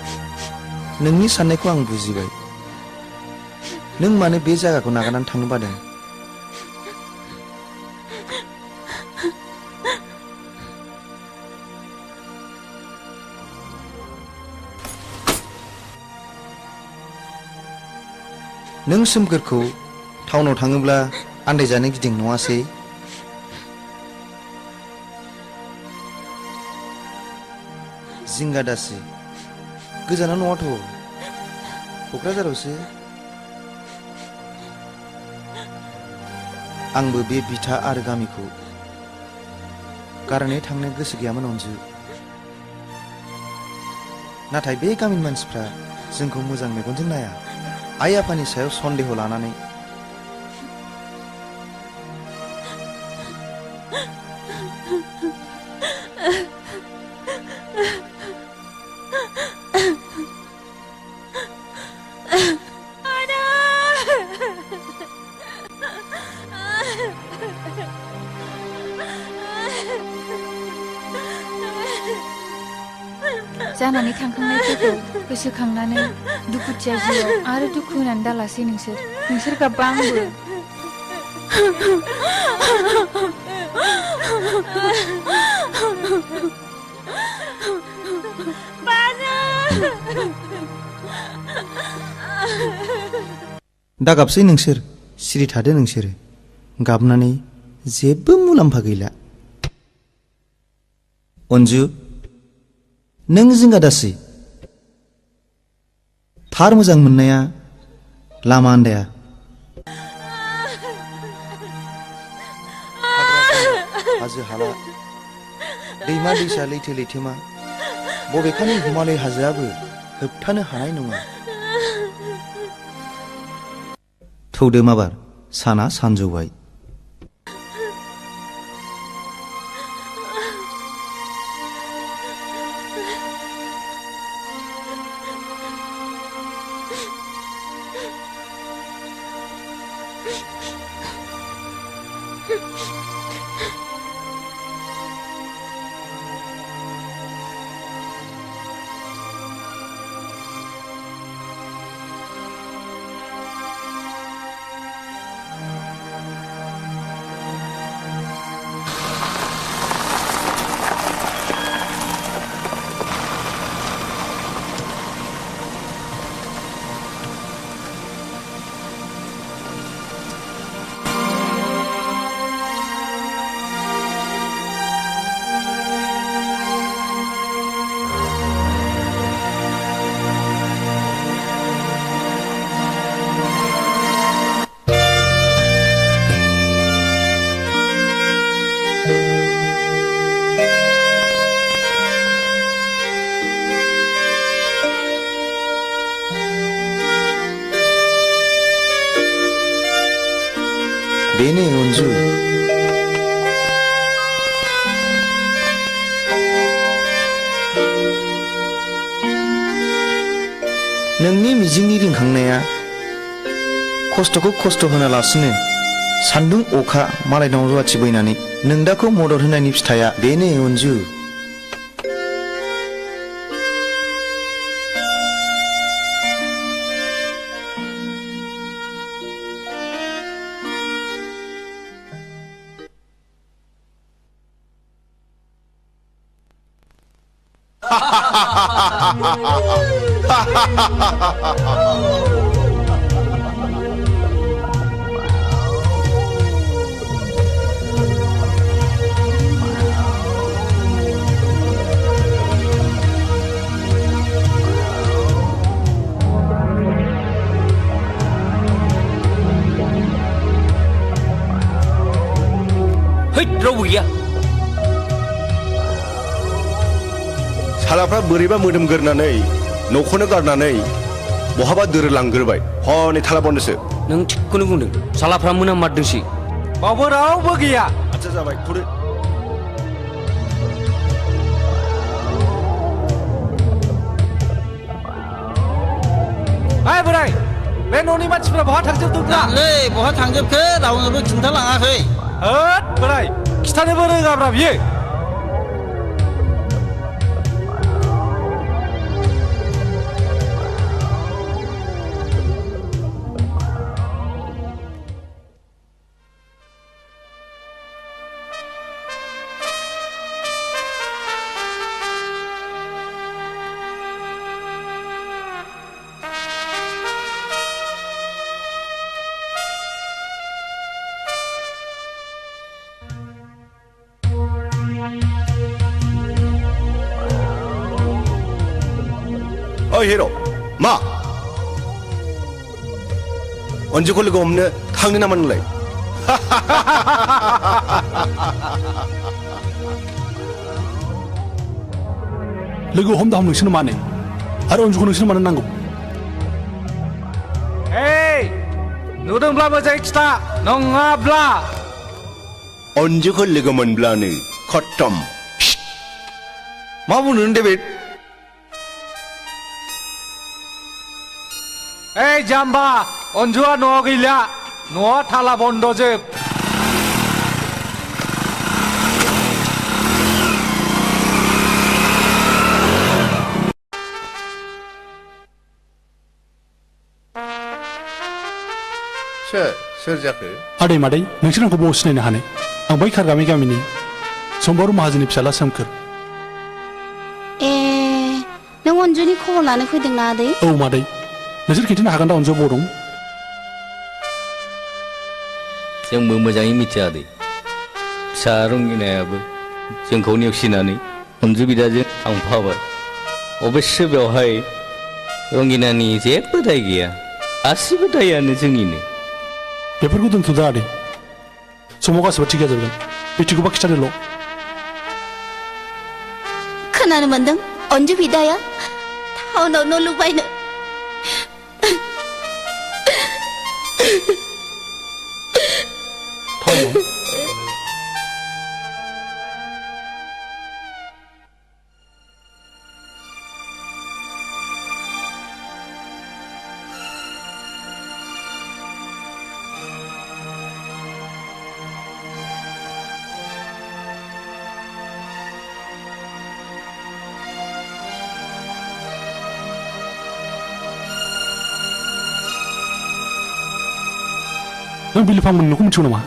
S8: नोंनि साननायखौ आं बुजिबाय नों मानो बे जायगाखौ नागारनानै थांनो बादों नों सोमखोरखौ टाउनाव थाङोब्ला आन्दायजानो गिदिं नङासै जिंगा दासि गोजानाव नङाथ' क'क्राझारावसो आंबो बे बिथा आरो गामिखौ गारनानै थांनो गोसो गैयामोन अन्जु नाथाय बे गामिनि मानसिफ्रा जोंखौ मोजां मेगनजों नाया आइ आफानि सायाव सन्देह लानानै
S2: जानानै थांखांनायफोरखौ गोसोखांनानै दुखुथिया जिउआव आरो दुखु होनानै दालासै नोंसोर गाबबा आंबो
S8: दागाबसै नोंसोर सिरि थादो नोंसोरो गाबनानै जेबो मुलाम्फा गैला अन्जु नों जिंगा दासि थार मोजां मोननाया लामा आन्दाया हाजो हाला दैमा दैसा लैथो लैथोमा बबेखानि हिमालय हाजोआबो होबथानो हानाय नङा थौदो माबार साना सानजौबाय बेनो अन्जु नोंनि मिजिंनि रिंखांनाया खस्थ'खौ खस्थ' होनालासिनो सान्दुं अखा मालायनाव रुवाथि बैनानै नोंदाखौ मदद होनायनि फिथाइया बेनो अन्जु
S6: हैद रावबो गैया
S10: सालाफ्रा बोरैबा मोदोम गोरनानै न'खौनो गारनानै बहाबा दोरोलांग्रोबाय हनै थाला बन्दसो
S6: नों थिगखौनो बुंदों सालाफ्रा मोनाममारदोंसै
S13: बावबो रावबो गैया
S10: आच्छा जाबाय थ'दो
S13: ओइ बोराय बे न'नि मानसिफ्रा बहा थांजोबदोंब्रा
S14: बहा थांजोबखो रावनोबो खिन्थालाङाखै
S13: होद बोराय खिथानोबो रोङाब्रा बियो
S10: ओइ हिर' मा अन्जुखौ लोगो हमनो थांनो नामा नोंलाय
S15: लोगो हमदा हम नोंसोरनो मानो आरो अन्जुखौ नोंसोरनो मानो नांगौ
S13: ओइ नुदोंब्ला मोजाङै खिथा नङाब्ला
S10: अन्जुखौ लोगो मोनब्लानो खत्तम मा बुंनो डेभिड
S13: ओइ जाम्बा अन्जुआ न'आव गैला न'आ थाला बन्द'जोब
S1: सोर जाखो
S15: आदै मादै नोंसोर आंखौ बबाव सिनायनो हानो आं बै खारगामि गामिनि सम्बारु माहाजोननि फिसाला सोमखोर
S9: ए नों अन्जुनि खबर लानो फैदोंना आदै
S15: औ मादै नोंसोर खिन्थानो हागोन दा अन्जुआ बबाव दं
S6: जोंबो मोजाङै मिथिया आदै फिसा रंगिनायाबो जोंखौ नेवसिनानै अन्जु बिदाजों थांफाबाय अबयस्से बेवहाय रंगिनानि जेबो दाय गैया गासिबो दायानो जोंनिनो
S15: बेफोरखौ दोनथ'दो आदै समाव गासिबो थिग जाजोबगोन मिथिगौबा खिथादोल'
S9: खोनानो मोनदों अन्जु बिदाया टाउनाव न' लुबायनो
S15: नों बिलिफां मोननोखौ मिथिगौ नामा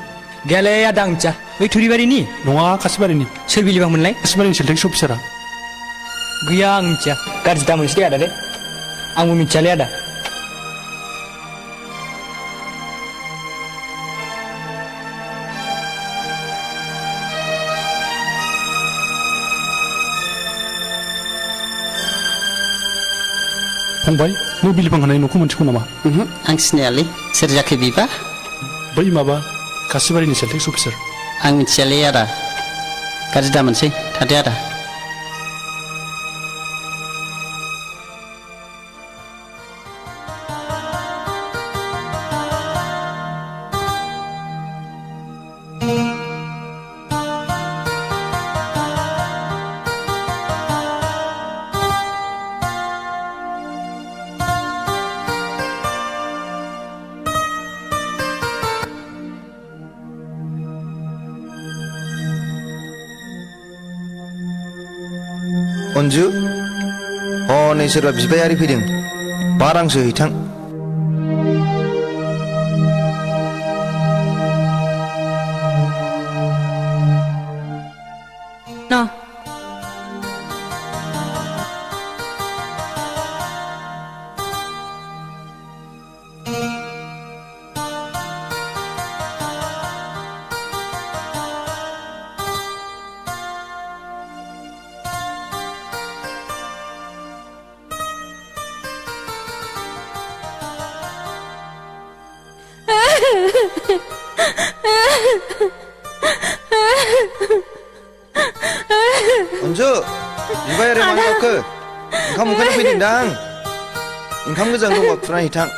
S14: गैयालै आदा आं मिथिया बै थुरिबारिनि
S15: नङा कासिबारिनि
S14: सोर बिलिफां मोनलाय
S15: कासिबारिनि सेल्टेक्स अफिसारा
S14: गैया आं मिथिया गाज्रि दा मोनसै दे आदा दे आंबो मिथियालै आदा
S15: फंबाय नों बिलिफां होनाय न'खौ मिथिगौ नामा
S17: आं सिनायालै सोर जाखो बिबा
S15: बै माबा कासिबारिनि सेल्टेक्स अफिसार
S17: आं मिथियालै आदा गाज्रि दा मोनसै थादो आदा
S8: अन्जु हनै सोरबा बिबायारि फैदों 5 रांसो हैथां
S3: न'
S8: अन्जु बिबायारि मानो गाबखो ओंखाम उखैनो फैदोंदां ओंखाम गोजां दंबा खुरना हैथां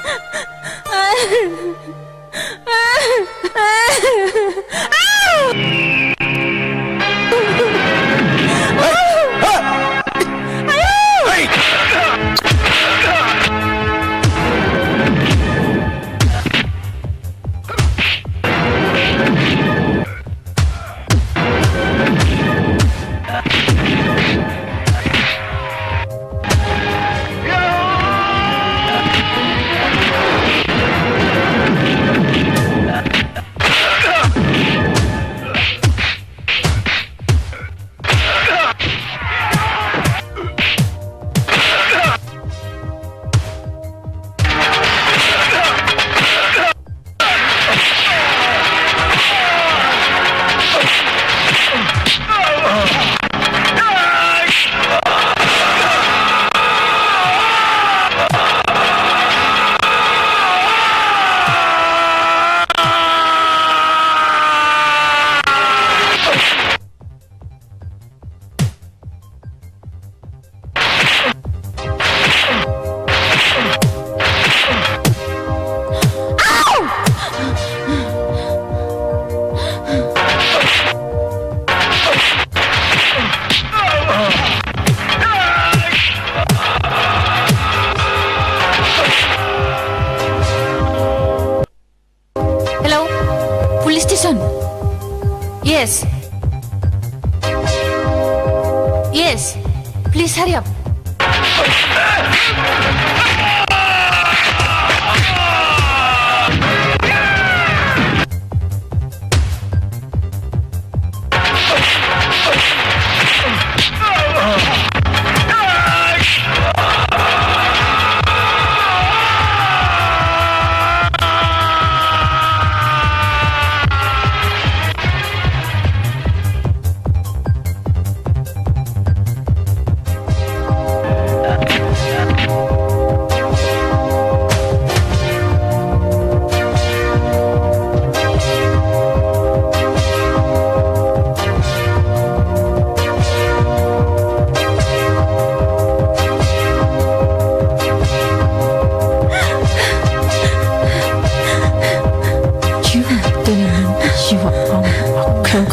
S2: Yes. Yes. Please hurry up.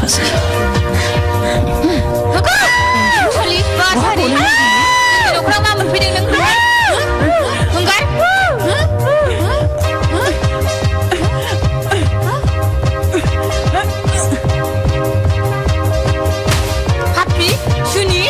S17: जायासै
S2: सलि बासारि न'खराव मा मोनफैदों नोंखौहाय हंगार हापि सुनि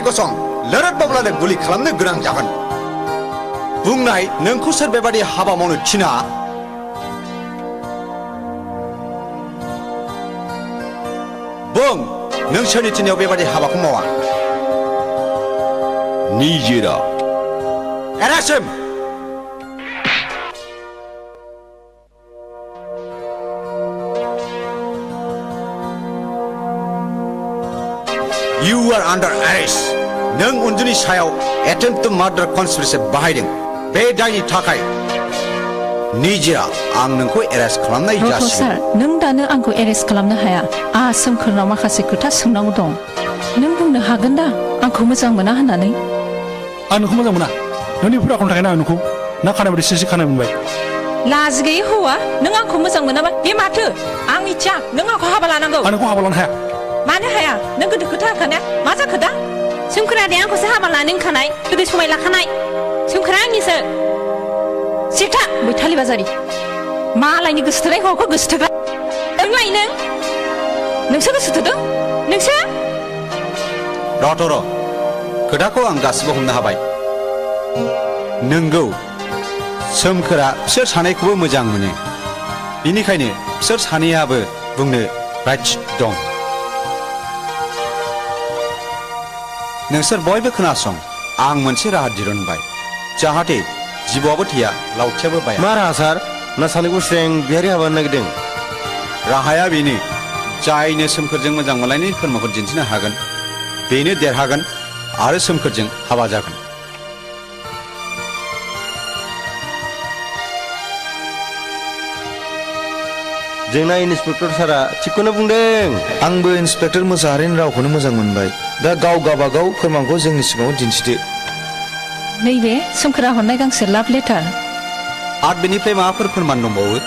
S10: गसं लोरद बाब्लानो गुलि खालामनो गोनां जागोन बुंनाय नोंखौ सोर बेबादि हाबा मावनो थिना बुं नों सोरनि थिननायाव बेबादि हाबाखौ मावा
S13: निजेरा
S10: एरासिम You are under arrest. नों उन्जुनि सायाव attempt to murder conspiracy बाहायदों बे दायनि थाखाय निजेरा आं नोंखौ एरेस्ट खालामनाय जासिगोन
S16: सार नों दानो आंखौ एरेस्ट खालामनो हाया आंहा सोमखोरनाव माखासे खोथा सोंनांगौ दं नों बुंनो हागोन दा आंखौ मोजां मोना होननानै
S15: आं नोंखौ मोजां मोना नोंनि हुदाखौनो थाखायनो आं नोंखौ ना खानाय बायदि सिसि खानाय मोनबाय
S16: लाजि गैयै हौवा नों आंखौ मोजां मोनाबा बे माथो आं मिथिया नों आंखौ हाबा लानांगौ
S15: आं नोंखौ हाबा लानो हाया
S16: मानो हाया नों गोदो खोथा होखानाया मा जाखो दा
S3: सोमखोरा दे आंखौसो हाबा लानो होनखानाय गोदो समाय लाखानाय सोमखोरा आंनिसो
S16: सिथा बैथालि बाजारि मालायनि गोसोथोनाय हौवाखौ गोसोथोग्रा नोंलाय नोंसो गोसोथोदों नोंसो
S10: र' खोथाखौ आं गासिबो हमनो हाबाय नोंगौ सोमखोरा बिसोर सानैखौबो मोजां मोनो बिनिखायनो बिसोर सानैयाबो बुंनो राइट्स दं नोंसोर बयबो खोनासं आं मोनसे राहा दिरुनबाय जाहाथे जिबौआबो थैया लावथियाबो बाया
S13: मा राहा सार ना सानैखौ स्रें बिहारि हाबा नागिरदों
S10: राहाया बेनो जायनो सोमखोरजों मोजां मोनलायनायनि फोरमानखौ दिन्थिनो हागोन बेनो देरहागोन आरो सोमखोरजों हाबा जागोन
S13: जोंना इन्सपेक्टर सारा थिगखौनो बुंदों
S8: आंबो इन्सपेक्टर मोसाहारिनि रावखौनो मोजां मोनबाय दा गाव गाबागाव फोरमानखौ जोंनि सिगाङाव दिन्थिदो
S16: नैबे सोमखोरा हरनाय गांसे लाभ लेटार
S10: आरो बेनिफ्राय माबाफोर फोरमान दंबावो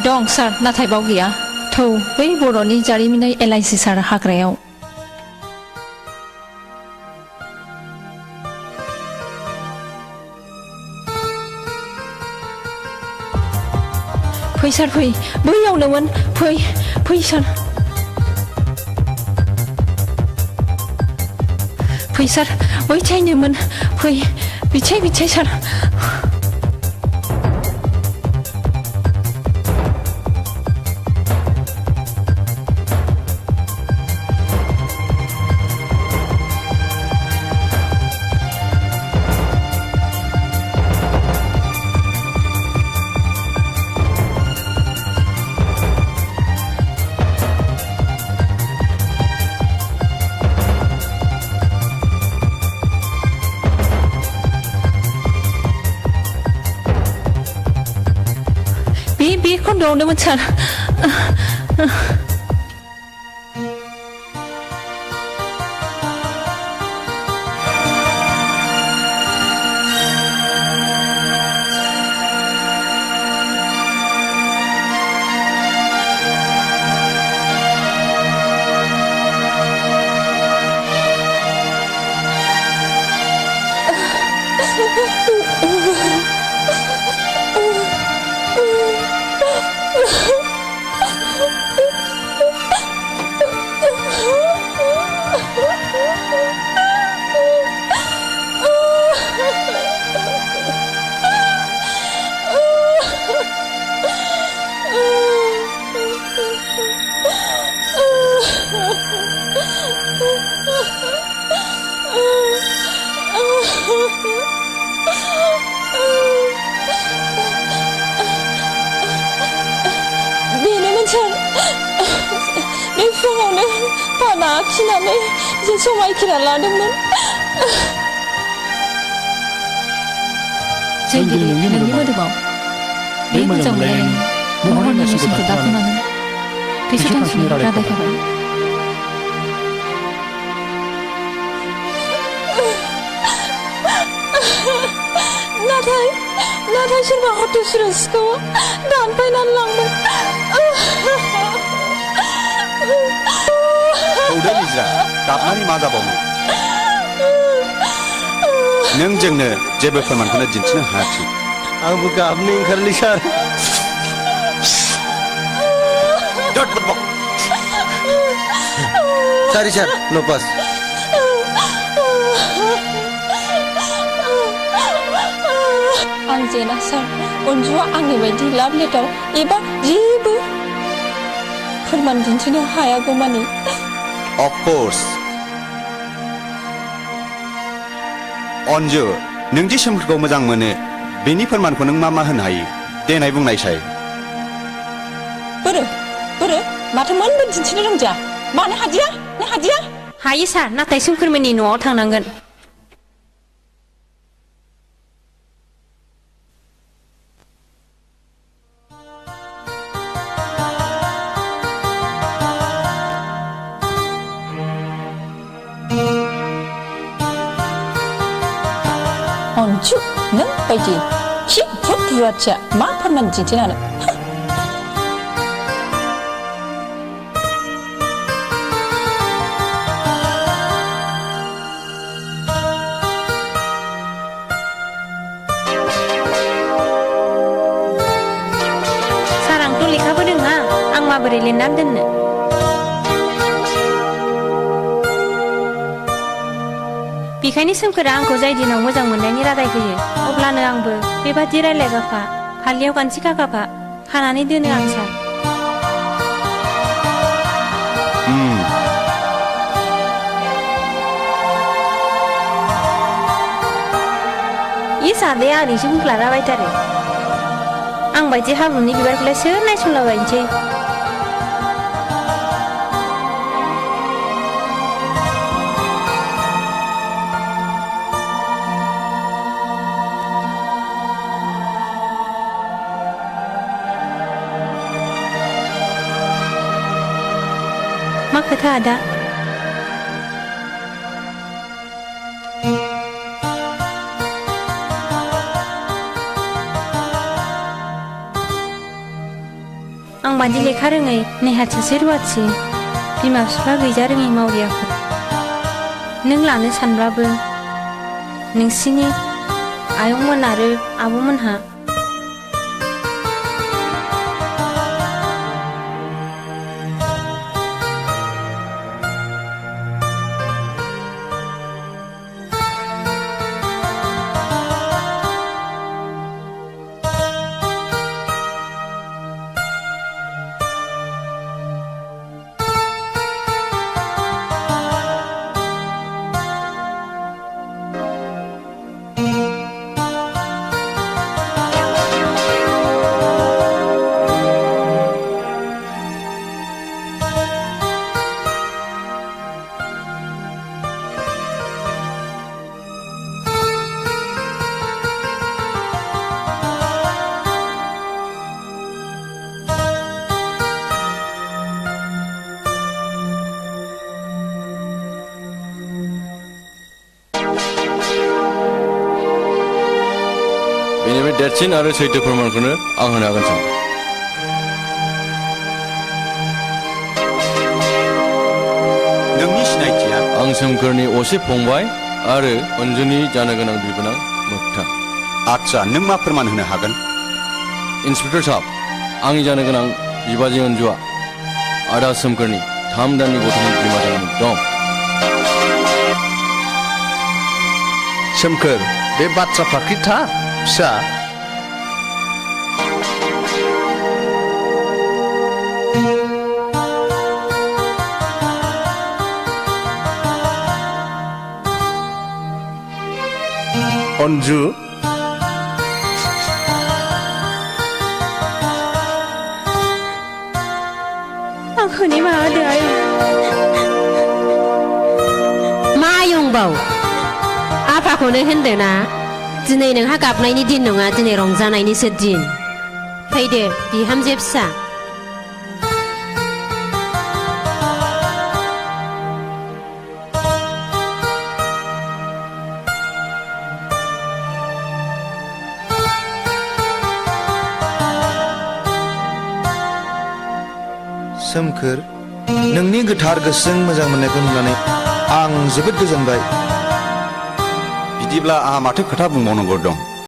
S16: दं सार नाथाय बाव गैया थौ बै बर'नि जारिमिनारि एलआइसि सार हाग्रायाव फै सार फै बैयावनोमोन फै सार फै सार बैथिंनोमोन फै बिथिं सार बे खन्द'आवनोमोन सार
S11: फिनानै जों समायखेरा लादोंमोन
S16: जों दिनै नोंनि मोदोमाव बे मोजां मोनलायनायनि महरनि नेरसोनखौ दाफुंनानै थैस' थांखिनि रादाय होबाय
S11: नाथाय सोरबा हत'सुरा सिखावा दानफायनानै लांबाय
S10: हौदो निज्रा गाबनानै मा जाबावनो नों जोंनो जेबो फोरमानखौनो दिन्थिनो हायाखिसै
S13: आंबो गाबनो ओंखारलै सार
S8: सारि सार नपास
S11: आं जेना सार अन्जुआ आंनि बायदि लाभ लेटार एबा जेबो फोरमान दिन्थिनो हायागौमानि
S10: अफकर्स अन्जु नों दि सोमखोरखौ मोजां मोनो बेनि फोरमानखौ नों मा होनो हायो देनाय बुंनायसाय
S11: बोरो माथो मोनबो दिन्थिनो रोंजा मानो हादिया
S3: हायो सार नाथाय सोमखोरमोननि न'आव थांनांगोन
S11: अन्जु नों बायदि खि फुट रुवाथिया मा फोरमान दिन्थिनानै
S3: सार आंथ' लेखाबो रोङा आं माबोरै लिरनानै दोननो बेखायनो सोमखोरा आंखौ जाय दिनाव मोजां मोननायनि रादाय होयो अब्लानो आंबो बेबादि रायलायगाफा फालियाव गान्थि खागाफा खानानै दोनो आं सार इ सादैया ओरैसो बुंफ्लालाबायथारो आं बायदि हाब्रुनि बिबारखौलाय सोर नायसनलाबायनोसै मा खोथा आदा आं बादि लेखा रोङै नेहात सासे रुवाथि बिमा बिफा गैजा रोङै मावरियाफोर नों लानो सानब्लाबो नोंसिनि आयंमोन आरो आब'मोनहा
S13: बेनिफ्राय देरसिन आरो सैथो फोरमानखौनो आं होनो हागोन सार
S10: नोंनि सिनायथिया
S13: आं सोमखोरनि असे फंबाय आरो अन्जुनि जानो गोनां बिबोनां मोगथा
S10: आच्छा नों मा फोरमान होनो हागोन
S13: इन्सपेक्टर साहब आंनि जानो गोनां बिबाजै अन्जुआ आदा सोमखोरनि 3 दाननि गथ'नि बिमा जानानै दं
S1: सोमखोर बे बाथ्राफ्रा खिथा फिसा अन्जु
S3: आंखौ निमाहा होदो आयं बुंबाव आफाखौनो होनदो ना दिनै नोंहा गाबनायनि दिन नङा दिनै रंजानायनिसो दिन फैदो बिहामजो फिसा
S8: सोमखोर नोंनि गोथार गोसोजों मोजां मोननायखौ नुनानै आं जोबोद गोजोनबाय
S4: बिदिब्ला आंहा माथो खोथा बुंबावनांगौ दं